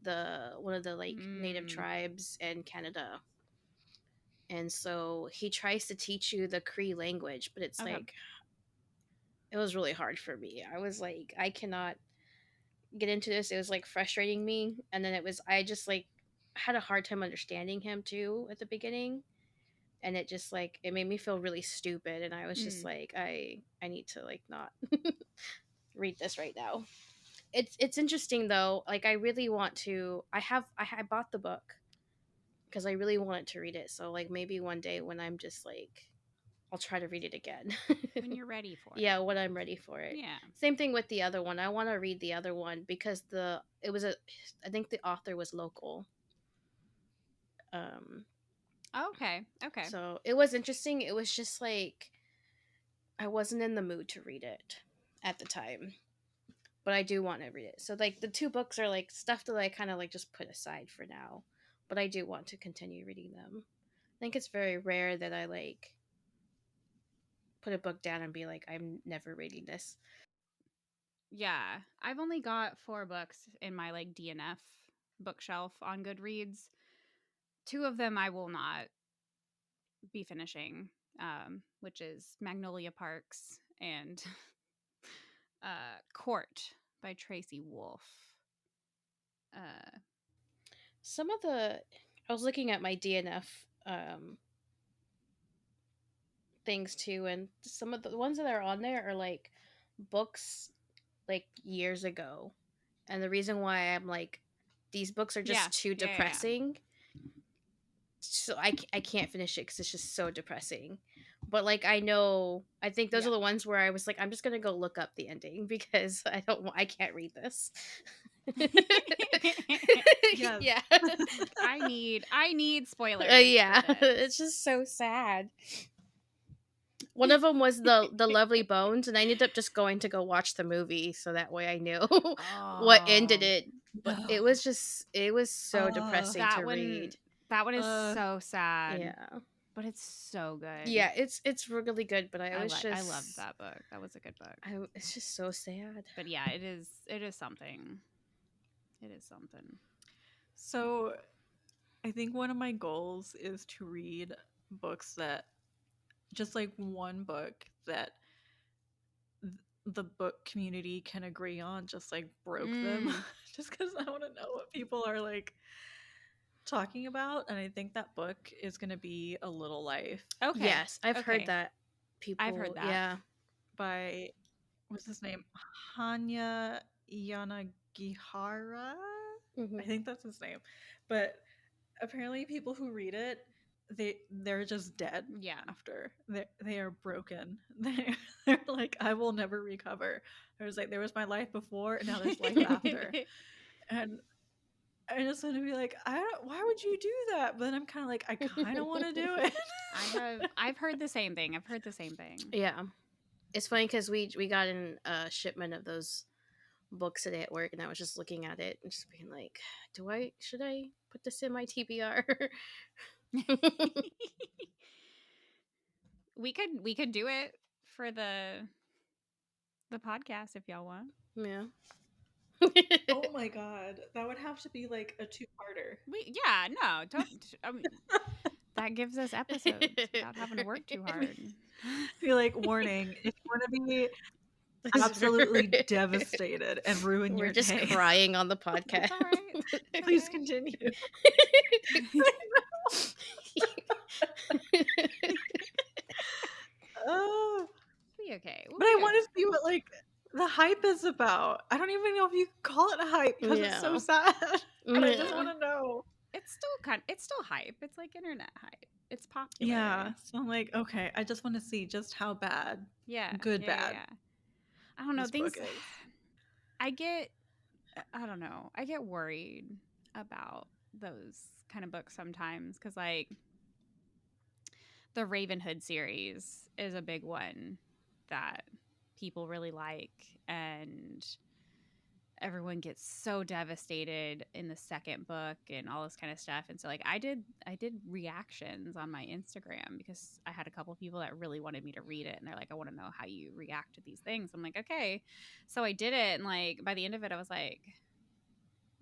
one of the like native tribes in Canada, and so he tries to teach you the Cree language, but it's like it was really hard for me. I was like, I cannot get into this. It was like frustrating me, and then I just like had a hard time understanding him too at the beginning, and it just like it made me feel really stupid, and I was just like, I need to like not read this right now. It's interesting though. Like I really want to. I bought the book because I really wanted to read it. So like maybe one day when I'm just like, I'll try to read it again. When you're ready for it. Yeah, when I'm ready for it. Yeah. Same thing with the other one. I want to read the other one because I think the author was local. Okay. So it was interesting. It was just like I wasn't in the mood to read it at the time, but I do want to read it. So like the two books are like stuff that I kind of like just put aside for now, but I do want to continue reading them. I think it's very rare that I like put a book down and be like, I'm never reading this. Yeah, I've only got 4 books in my like DNF bookshelf on Goodreads. 2 of them I will not be finishing, which is Magnolia Parks and Court by Tracy Wolff. Some of the I was looking at my DNF things too, and some of the ones that are on there are like books like years ago, and the reason why I'm like these books are just too depressing. So I can't finish it because it's just so depressing. But like I think those are the ones where I was like, I'm just gonna go look up the ending because I can't read this. Yes. Yeah. I need spoilers. Yeah, it's just so sad. One of them was the Lovely Bones, and I ended up just going to go watch the movie so that way I knew what ended it. But it was so depressing to read. That one is so sad. Yeah, but it's so good. Yeah, it's really good. But I loved that book. That was a good book. It's just so sad. But yeah, it is something. It is something. So, I think one of my goals is to read books that, just like one book that the book community can agree on just like broke them just because I want to know what people are like talking about. And I think that book is going to be A Little Life. Okay. Yes, I've Okay. heard that. I've heard that. Yeah. By, what's his name? Hanya Yanagihara? Mhm. I think that's his name. But apparently people who read it, they're just dead. Yeah. After they are broken. They're like, I will never recover. There was my life before, and now there's life after. And I just want to be like, why would you do that? But then I'm kind of like, I kind of want to do it. I've heard the same thing. Yeah. It's funny because we got in a shipment of those books today at work, and I was just looking at it and just being like, should I put this in my TBR? We could do it for the podcast if y'all want. Yeah. Oh my god, that would have to be like a 2-parter. I mean, that gives us episodes without having to work too hard. Be like, warning, it's going to be absolutely devastated and ruin your We're just day. crying on the podcast. That's all right. Please continue. Oh, Be okay. but I want to see what like the hype is about. I don't even know if you can call it a hype because it's so sad. But I just want to know. It's still hype. It's like internet hype. It's popular. Yeah. So I'm like, okay, I just want to see just how bad. Yeah. Good, bad. Yeah. I don't know. this Things. book is. I don't know. I get worried about those kind of books sometimes because, like, the Ravenhood series is a big one that people really like, and everyone gets so devastated in the second book and all this kind of stuff. And so, like, I did reactions on my Instagram because I had a couple people that really wanted me to read it, and they're like, I want to know how you react to these things. I'm like, okay. So I did it, and like by the end of it, I was like,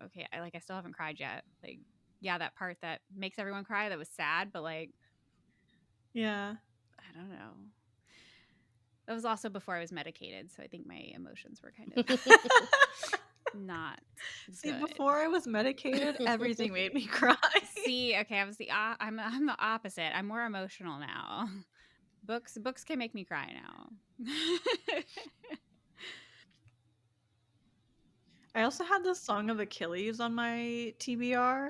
okay, I still haven't cried yet. Like, yeah, that part that makes everyone cry, that was sad, but like, Yeah. I don't know. That was also before I was medicated, so I think my emotions were kind of not See, good. before I was medicated, everything made me cry. See, okay, I'm the opposite. I'm more emotional now. Books can make me cry now. I also had the Song of Achilles on my TBR,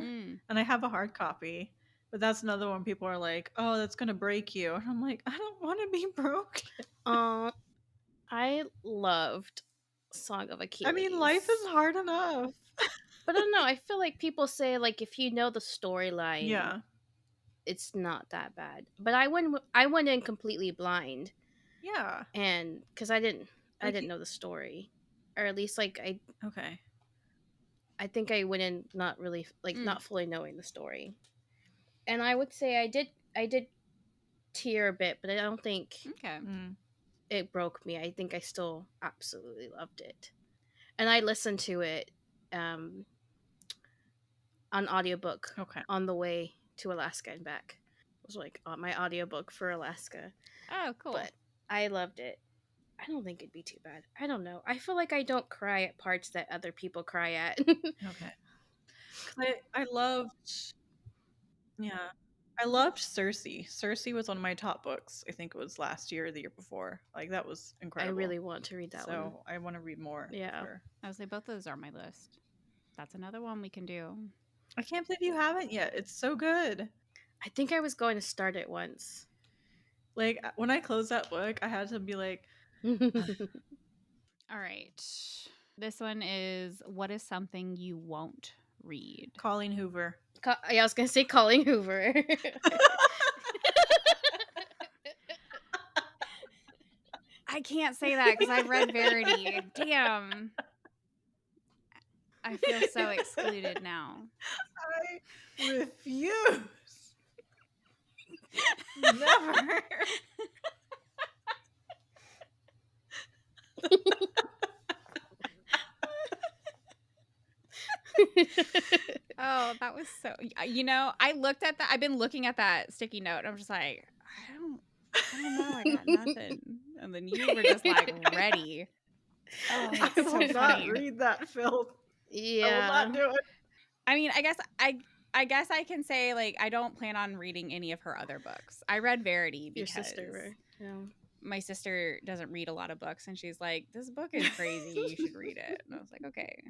and I have a hard copy. But that's another one people are like, oh, that's going to break you. And I'm like, I don't want to be broken. I loved Song of Achilles. I mean, life is hard enough. But I don't know. I feel like people say, like, if you know the storyline, Yeah. it's not that bad. But I went in completely blind. Yeah. And because I didn't know the story. Or at least, like, Okay. I think I went in not really, like, not fully knowing the story. And I would say I did tear a bit, but I don't think it broke me. I think I still absolutely loved it. And I listened to it on audiobook on the way to Alaska and back. It was like my audiobook for Alaska. Oh, cool. But I loved it. I don't think it'd be too bad. I don't know. I feel like I don't cry at parts that other people cry at. Okay. I loved... Yeah. I loved Circe. Circe was one of my top books. I think it was last year or the year before. Like, that was incredible. I really want to read that one. So I want to read more. Yeah. I would say both those are on my list. That's another one we can do. I can't believe you haven't yet. It's so good. I think I was going to start it once. Like, when I closed that book, I had to be like... All right. This one is, what is something you won't read? Colleen Hoover. I was going to say Colleen Hoover. I can't say that because I read Verity. Damn. I feel so excluded now. I refuse. Never. Oh, that was so... You know, I looked at that. I've been looking at that sticky note. And I'm just like, I don't know. I got nothing. And then you were just like ready. Oh, I it's will so not funny. read that filth. I will Yeah. not do it. I mean, I guess I can say, like, I don't plan on reading any of her other books. I read Verity Your because sister, right? Yeah. my sister doesn't read a lot of books, and she's like, "This book is crazy. You should read it." And I was like, "Okay."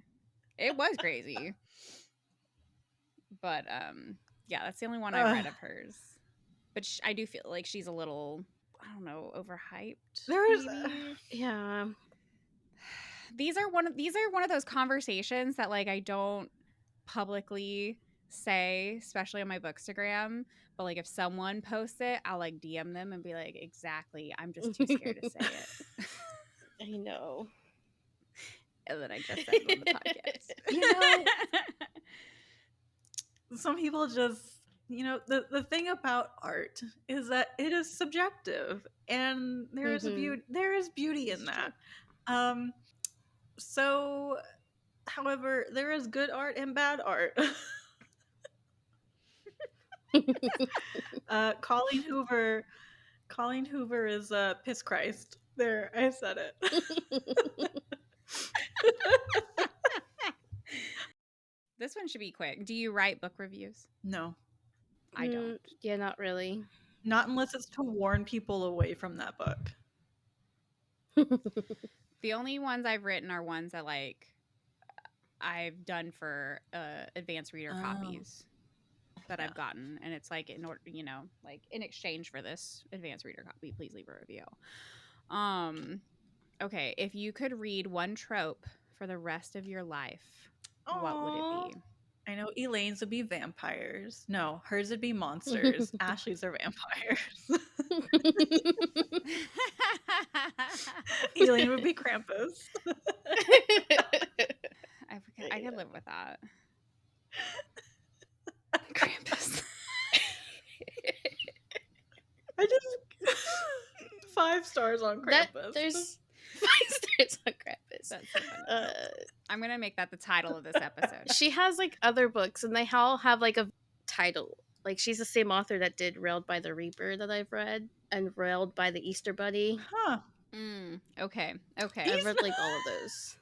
It was crazy, but yeah, that's the only one I've read of hers. But I do feel like she's a little, I don't know, overhyped. There's Maybe. Yeah. These are one of those conversations that, like, I don't publicly say, especially on my Bookstagram, but like if someone posts it, I'll like DM them and be like, exactly, I'm just too scared to say it. I know. And then I just said it on the podcast. You know, some people just, you know, the thing about art is that it is subjective, and there is beauty in that. So, however, there is good art and bad art. Colleen Hoover is a piss Christ. There, I said it. This one should be quick. Do you write book reviews? No, I don't. Yeah, not really. not unless it's to warn people away from that book. The only ones I've written are ones that like I've done for advanced reader copies that I've gotten, and it's like, in order, you know, like in exchange for this advanced reader copy, please leave a review. Okay, if you could read one trope for the rest of your life, what would it be? I know Elaine's would be vampires. No, hers would be monsters. Ashley's are vampires. Elaine would be Krampus. I could live with that. Krampus. I just 5 stars on Krampus. There's 5 stars on Krampus. That's so funny. I'm gonna make that the title of this episode. She has like other books, and they all have like a title. Like, she's the same author that did Railed by the Reaper that I've read, and Railed by the Easter Bunny. Huh. Okay. I've read like all of those.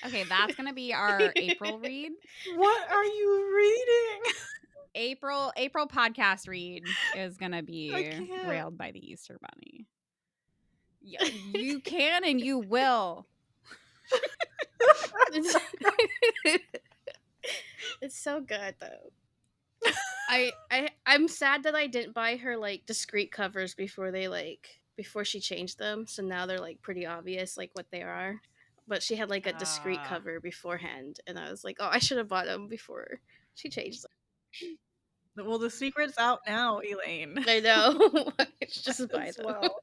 Okay, that's gonna be our April read. What are you reading? April podcast read is gonna be Railed by the Easter Bunny. Yeah, you can and you will. It's so good though. I'm sad that I didn't buy her like discreet covers before she changed them. So now they're like pretty obvious like what they are. But she had like a discreet cover beforehand, and I was like, oh, I should have bought them before she changed them. Well, the secret's out now, Elaine. I know. Just buy them. Well.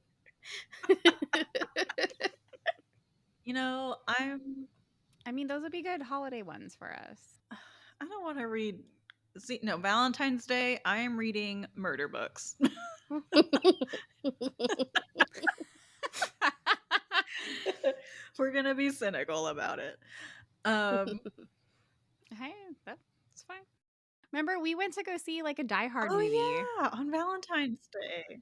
You know, I mean, those would be good holiday ones for us. I don't want to read. See, no, Valentine's Day, I am reading murder books. We're going to be cynical about it. Hey, that's fine. Remember, we went to go see like a Die Hard Oh, movie. yeah, on Valentine's Day.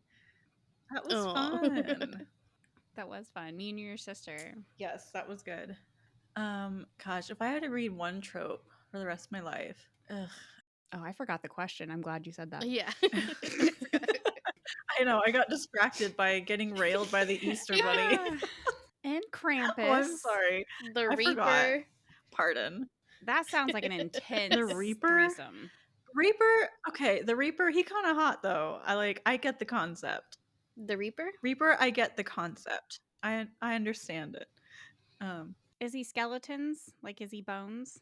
That was fun. That was fun. Me and your sister. Yes, that was good. Gosh, if I had to read one trope for the rest of my life. Ugh. Oh, I forgot the question. I'm glad you said that. Yeah. I know, I got distracted by getting railed by the Easter Bunny. And Krampus. Oh, I'm sorry. The Reaper. Forgot. Pardon. That sounds like an intense The Reaper? threesome. Reaper, okay, the Reaper, he kind of hot though. I get the concept. The Reaper? Reaper, I get the concept. I understand it. Is he skeletons? Like, is he bones?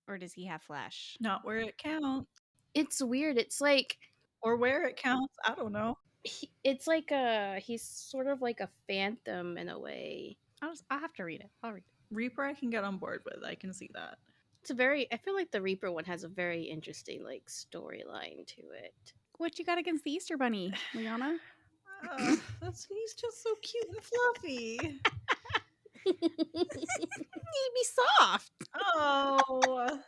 Or does he have flesh? Not where it counts. It's weird. It's like, or where it counts. I don't know. It's like he's sort of like a phantom in a way. I'll have to read it. I'll read it. Reaper I can get on board with. I can see that. I feel like the Reaper one has a very interesting like storyline to it. What you got against the Easter Bunny, Liana? He's just so cute and fluffy. He'd be soft. Oh.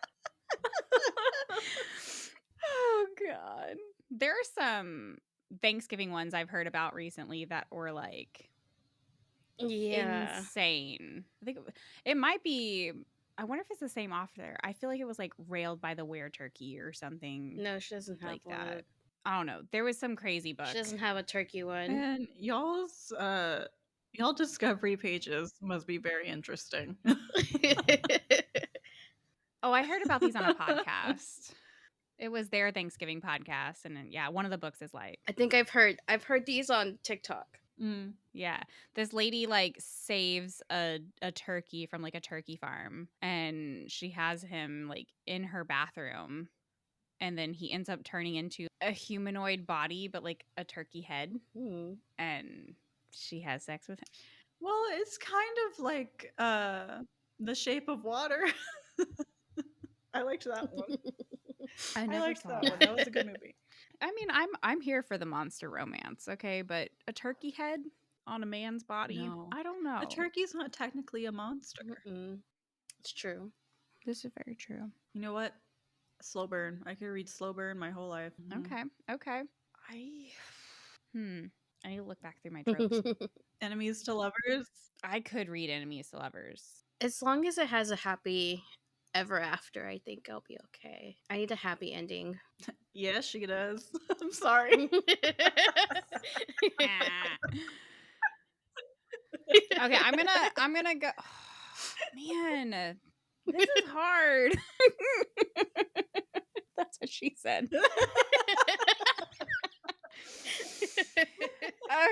Oh God. There are some Thanksgiving ones I've heard about recently that were like Yeah. insane. I think it might be. I wonder if it's the same author. I feel like it was like Railed by the Were Turkey or something No, she doesn't have like one. that. I don't know. There was some crazy book. She doesn't have a turkey one. And y'all discovery pages must be very interesting. Oh, I heard about these on a podcast. It was their Thanksgiving podcast, and then, yeah, one of the books is like, I think I've heard these on TikTok. yeah, this lady like saves a turkey from like a turkey farm, and she has him like in her bathroom, and then he ends up turning into a humanoid body, but like a turkey head, and she has sex with him. Well, it's kind of like The Shape of Water. I liked that one. I I never liked saw that it. one. That was a good movie. I mean, I'm here for the monster romance, okay, but a turkey head on a man's body, No. I don't know. A turkey's not technically a monster. It's true. This is very true. You know what? Slow burn. I could read slow burn my whole life. Okay. I need to look back through my tropes. Enemies to lovers. I could read Enemies to Lovers. As long as it has a happy ever after, I think I'll be okay. I need a happy ending. Yes, she does. I'm sorry. Okay, I'm gonna go. Man, this is hard. That's what she said.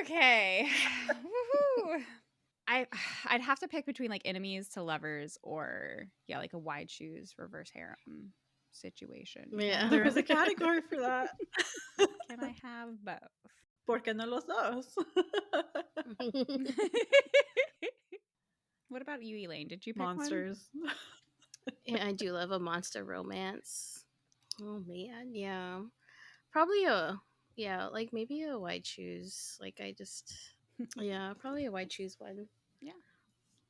Okay. Woohoo. I'd have to pick between like Enemies to Lovers or like a Wide Shoes reverse harem situation. Yeah. There is a category for that. Can I have both? ¿Por qué no los dos? What about you, Elaine? Did you pick Monsters. Yeah, I do love a monster romance. Oh man, yeah. Probably like maybe a White Shoes. Like I just probably a White Shoes one. Yeah.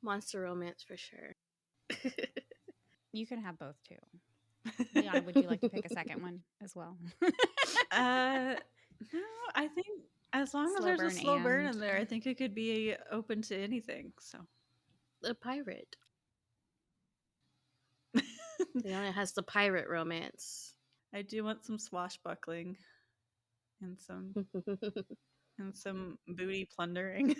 Monster romance for sure. You can have both too. Liana, would you like to pick a second one as well? No, I think as long as there's a slow burn in and- there, I think it could be open to anything. So The pirate. Liana has the pirate romance. I do want some swashbuckling and some booty plundering.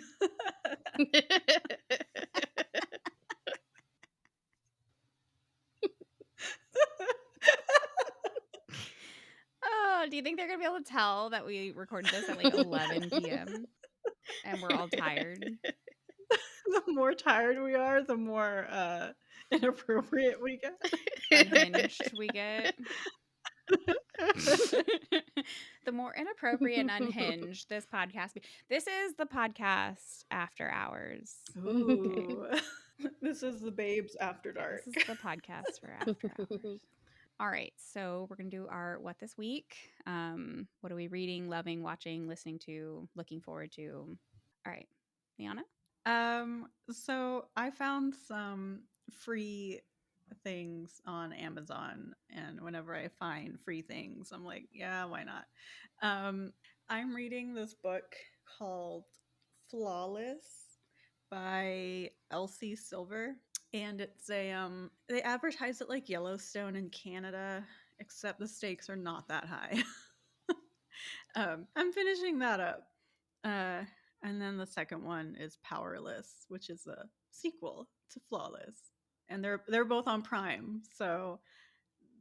Oh, do you think they're gonna be able to tell that we recorded this at like 11 p.m. and we're all tired? The more tired we are, the more inappropriate we get. Unhinged we get. The more inappropriate and unhinged this podcast this is the podcast after hours. Ooh. This is the babes after dark. This is the podcast for after hours. All right, so we're gonna do our what this week. What are we reading, loving, watching, listening to, looking forward to? All right, Liana. So I found some free things on Amazon, and whenever I find free things, I'm like, yeah, why not? I'm reading this book called Flawless by Elsie Silver, and it's a they advertise it like Yellowstone in Canada, except the stakes are not that high. I'm finishing that up. And then the second one is Powerless, which is a sequel to Flawless. And they're both on Prime, so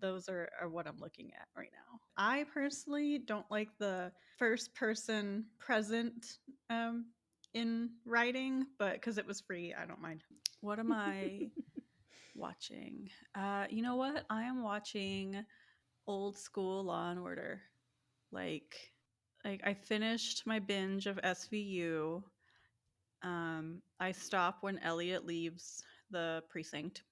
those are what I'm looking at right now. I personally don't like the first person present in writing, but because it was free, I don't mind. What am I watching? You know what? I am watching old school Law and Order. Like I finished my binge of SVU. I stop when Elliot leaves the precinct,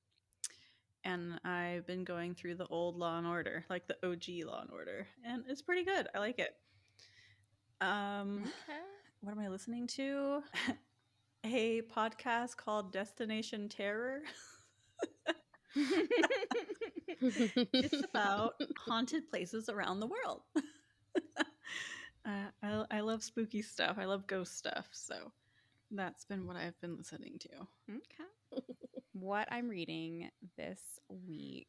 and I've been going through the old Law and Order, like the OG Law and Order, and it's pretty good. I like it. What am I listening to? A podcast called Destination Terror. It's about haunted places around the world. I love spooky stuff. I love ghost stuff. So That's been what I've been listening to. Okay. What I'm reading this week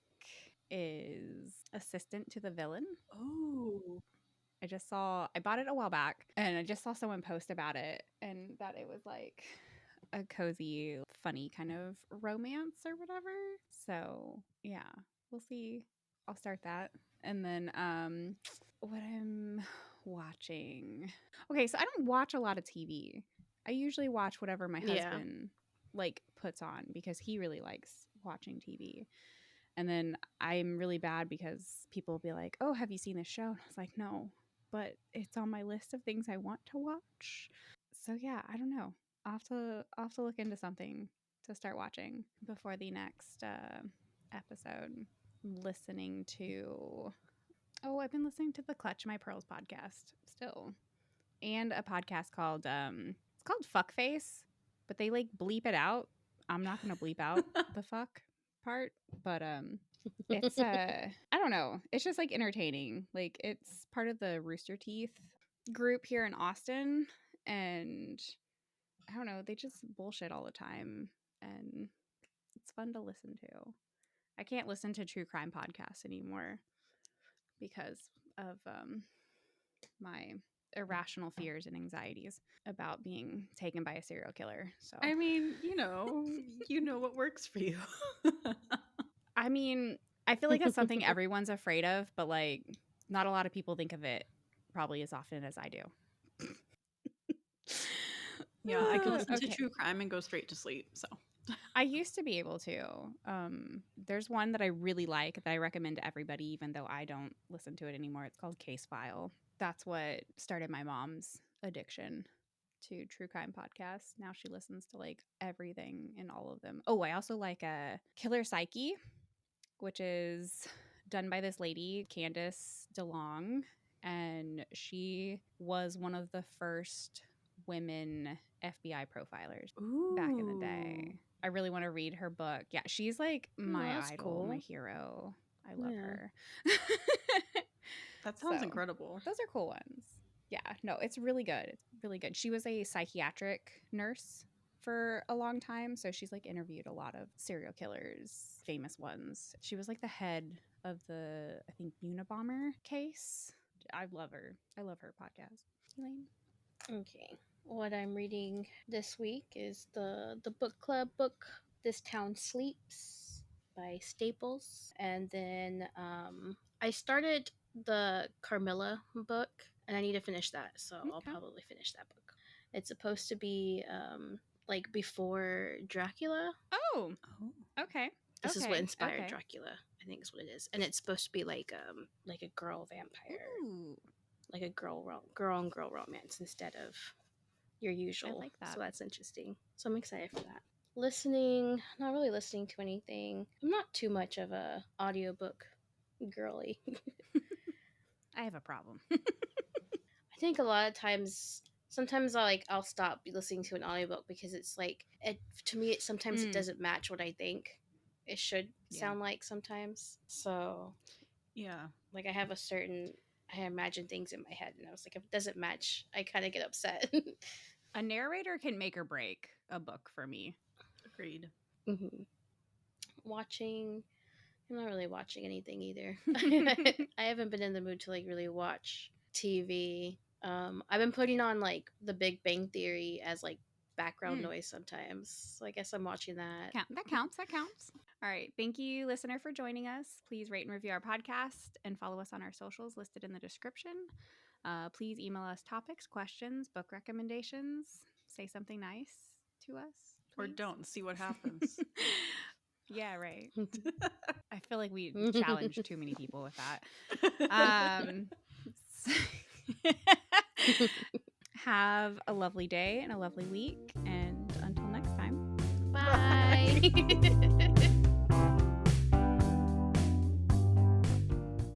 is Assistant to the Villain. Oh. I bought it a while back, and I just saw someone post about it, and that it was like a cozy, funny kind of romance or whatever. So yeah, we'll see. I'll start that. And then what I'm watching. Okay, so I don't watch a lot of TV. I usually watch whatever my Yeah. husband like puts on because he really likes watching TV. And then I'm really bad because people will be like, "Oh, have you seen this show?" And I was like, "No, but it's on my list of things I want to watch." So yeah, I don't know. I'll have to look into something to start watching before the next episode. Listening to I've been listening to the Clutch My Pearls podcast still, and a podcast called it's called Fuckface, but they like bleep it out. I'm not gonna bleep out the fuck part, but it's I don't know. It's just like entertaining. Like it's part of the Rooster Teeth group here in Austin, and I don't know. They just bullshit all the time, and it's fun to listen to. I can't listen to true crime podcasts anymore because of my irrational fears and anxieties about being taken by a serial killer. So I mean, you know what works for you. I mean, I feel like it's something everyone's afraid of, but like not a lot of people think of it probably as often as I do. Yeah, I can listen to Okay. true crime and go straight to sleep. So I used to be able to. There's one that I really like that I recommend to everybody, even though I don't listen to it anymore. It's called Case File. That's what started my mom's addiction to true crime podcasts. Now she listens to like everything in all of them. Oh, I also like a Killer Psyche, which is done by this lady, Candace DeLong, and she was one of the first women FBI profilers back in the day. I really want to read her book. Yeah, she's like my that's idol, cool. my hero. I love Yeah. her. that sounds So, incredible. Those are cool ones. Yeah, no, it's really good. It's really good. She was a psychiatric nurse for a long time, so she's like interviewed a lot of serial killers, famous ones. She was like the head of the, I think, Unabomber case. I love her. I love her podcast. Elaine? Okay. What I'm reading this week is the book club book This Town Sleeps by Staples. And then I started the Carmilla book and I need to finish that, so I'll Okay. probably finish that book. It's supposed to be like before Dracula. Oh, okay. This is what Okay, inspired okay. Dracula, I think is what it is. And it's supposed to be like a girl vampire. Ooh, Like a girl on girl romance instead of your usual. I like that. So that's interesting. So I'm excited for that. Listening, not really listening to anything. I'm not too much of a audiobook girly. I have a problem. I think a lot of times, sometimes I'll stop listening to an audiobook because it's like to me sometimes it doesn't match what I think it should sound like sometimes. So Yeah. like I imagine things in my head, and I was like, if it doesn't match, I kind of get upset. A narrator can make or break a book for me. Agreed. Mm-hmm. I'm not really watching anything either. I haven't been in the mood to like really watch TV. I've been putting on like The Big Bang Theory as like background noise sometimes. So I guess I'm watching that. That counts. All right. Thank you, listener, for joining us. Please rate and review our podcast and follow us on our socials listed in the description. Please email us topics, questions, book recommendations. Say something nice to us. Or please. don't. See what happens. Yeah, right. I feel like we challenged too many people with that. Have a lovely day and a lovely week. And until next time. Bye.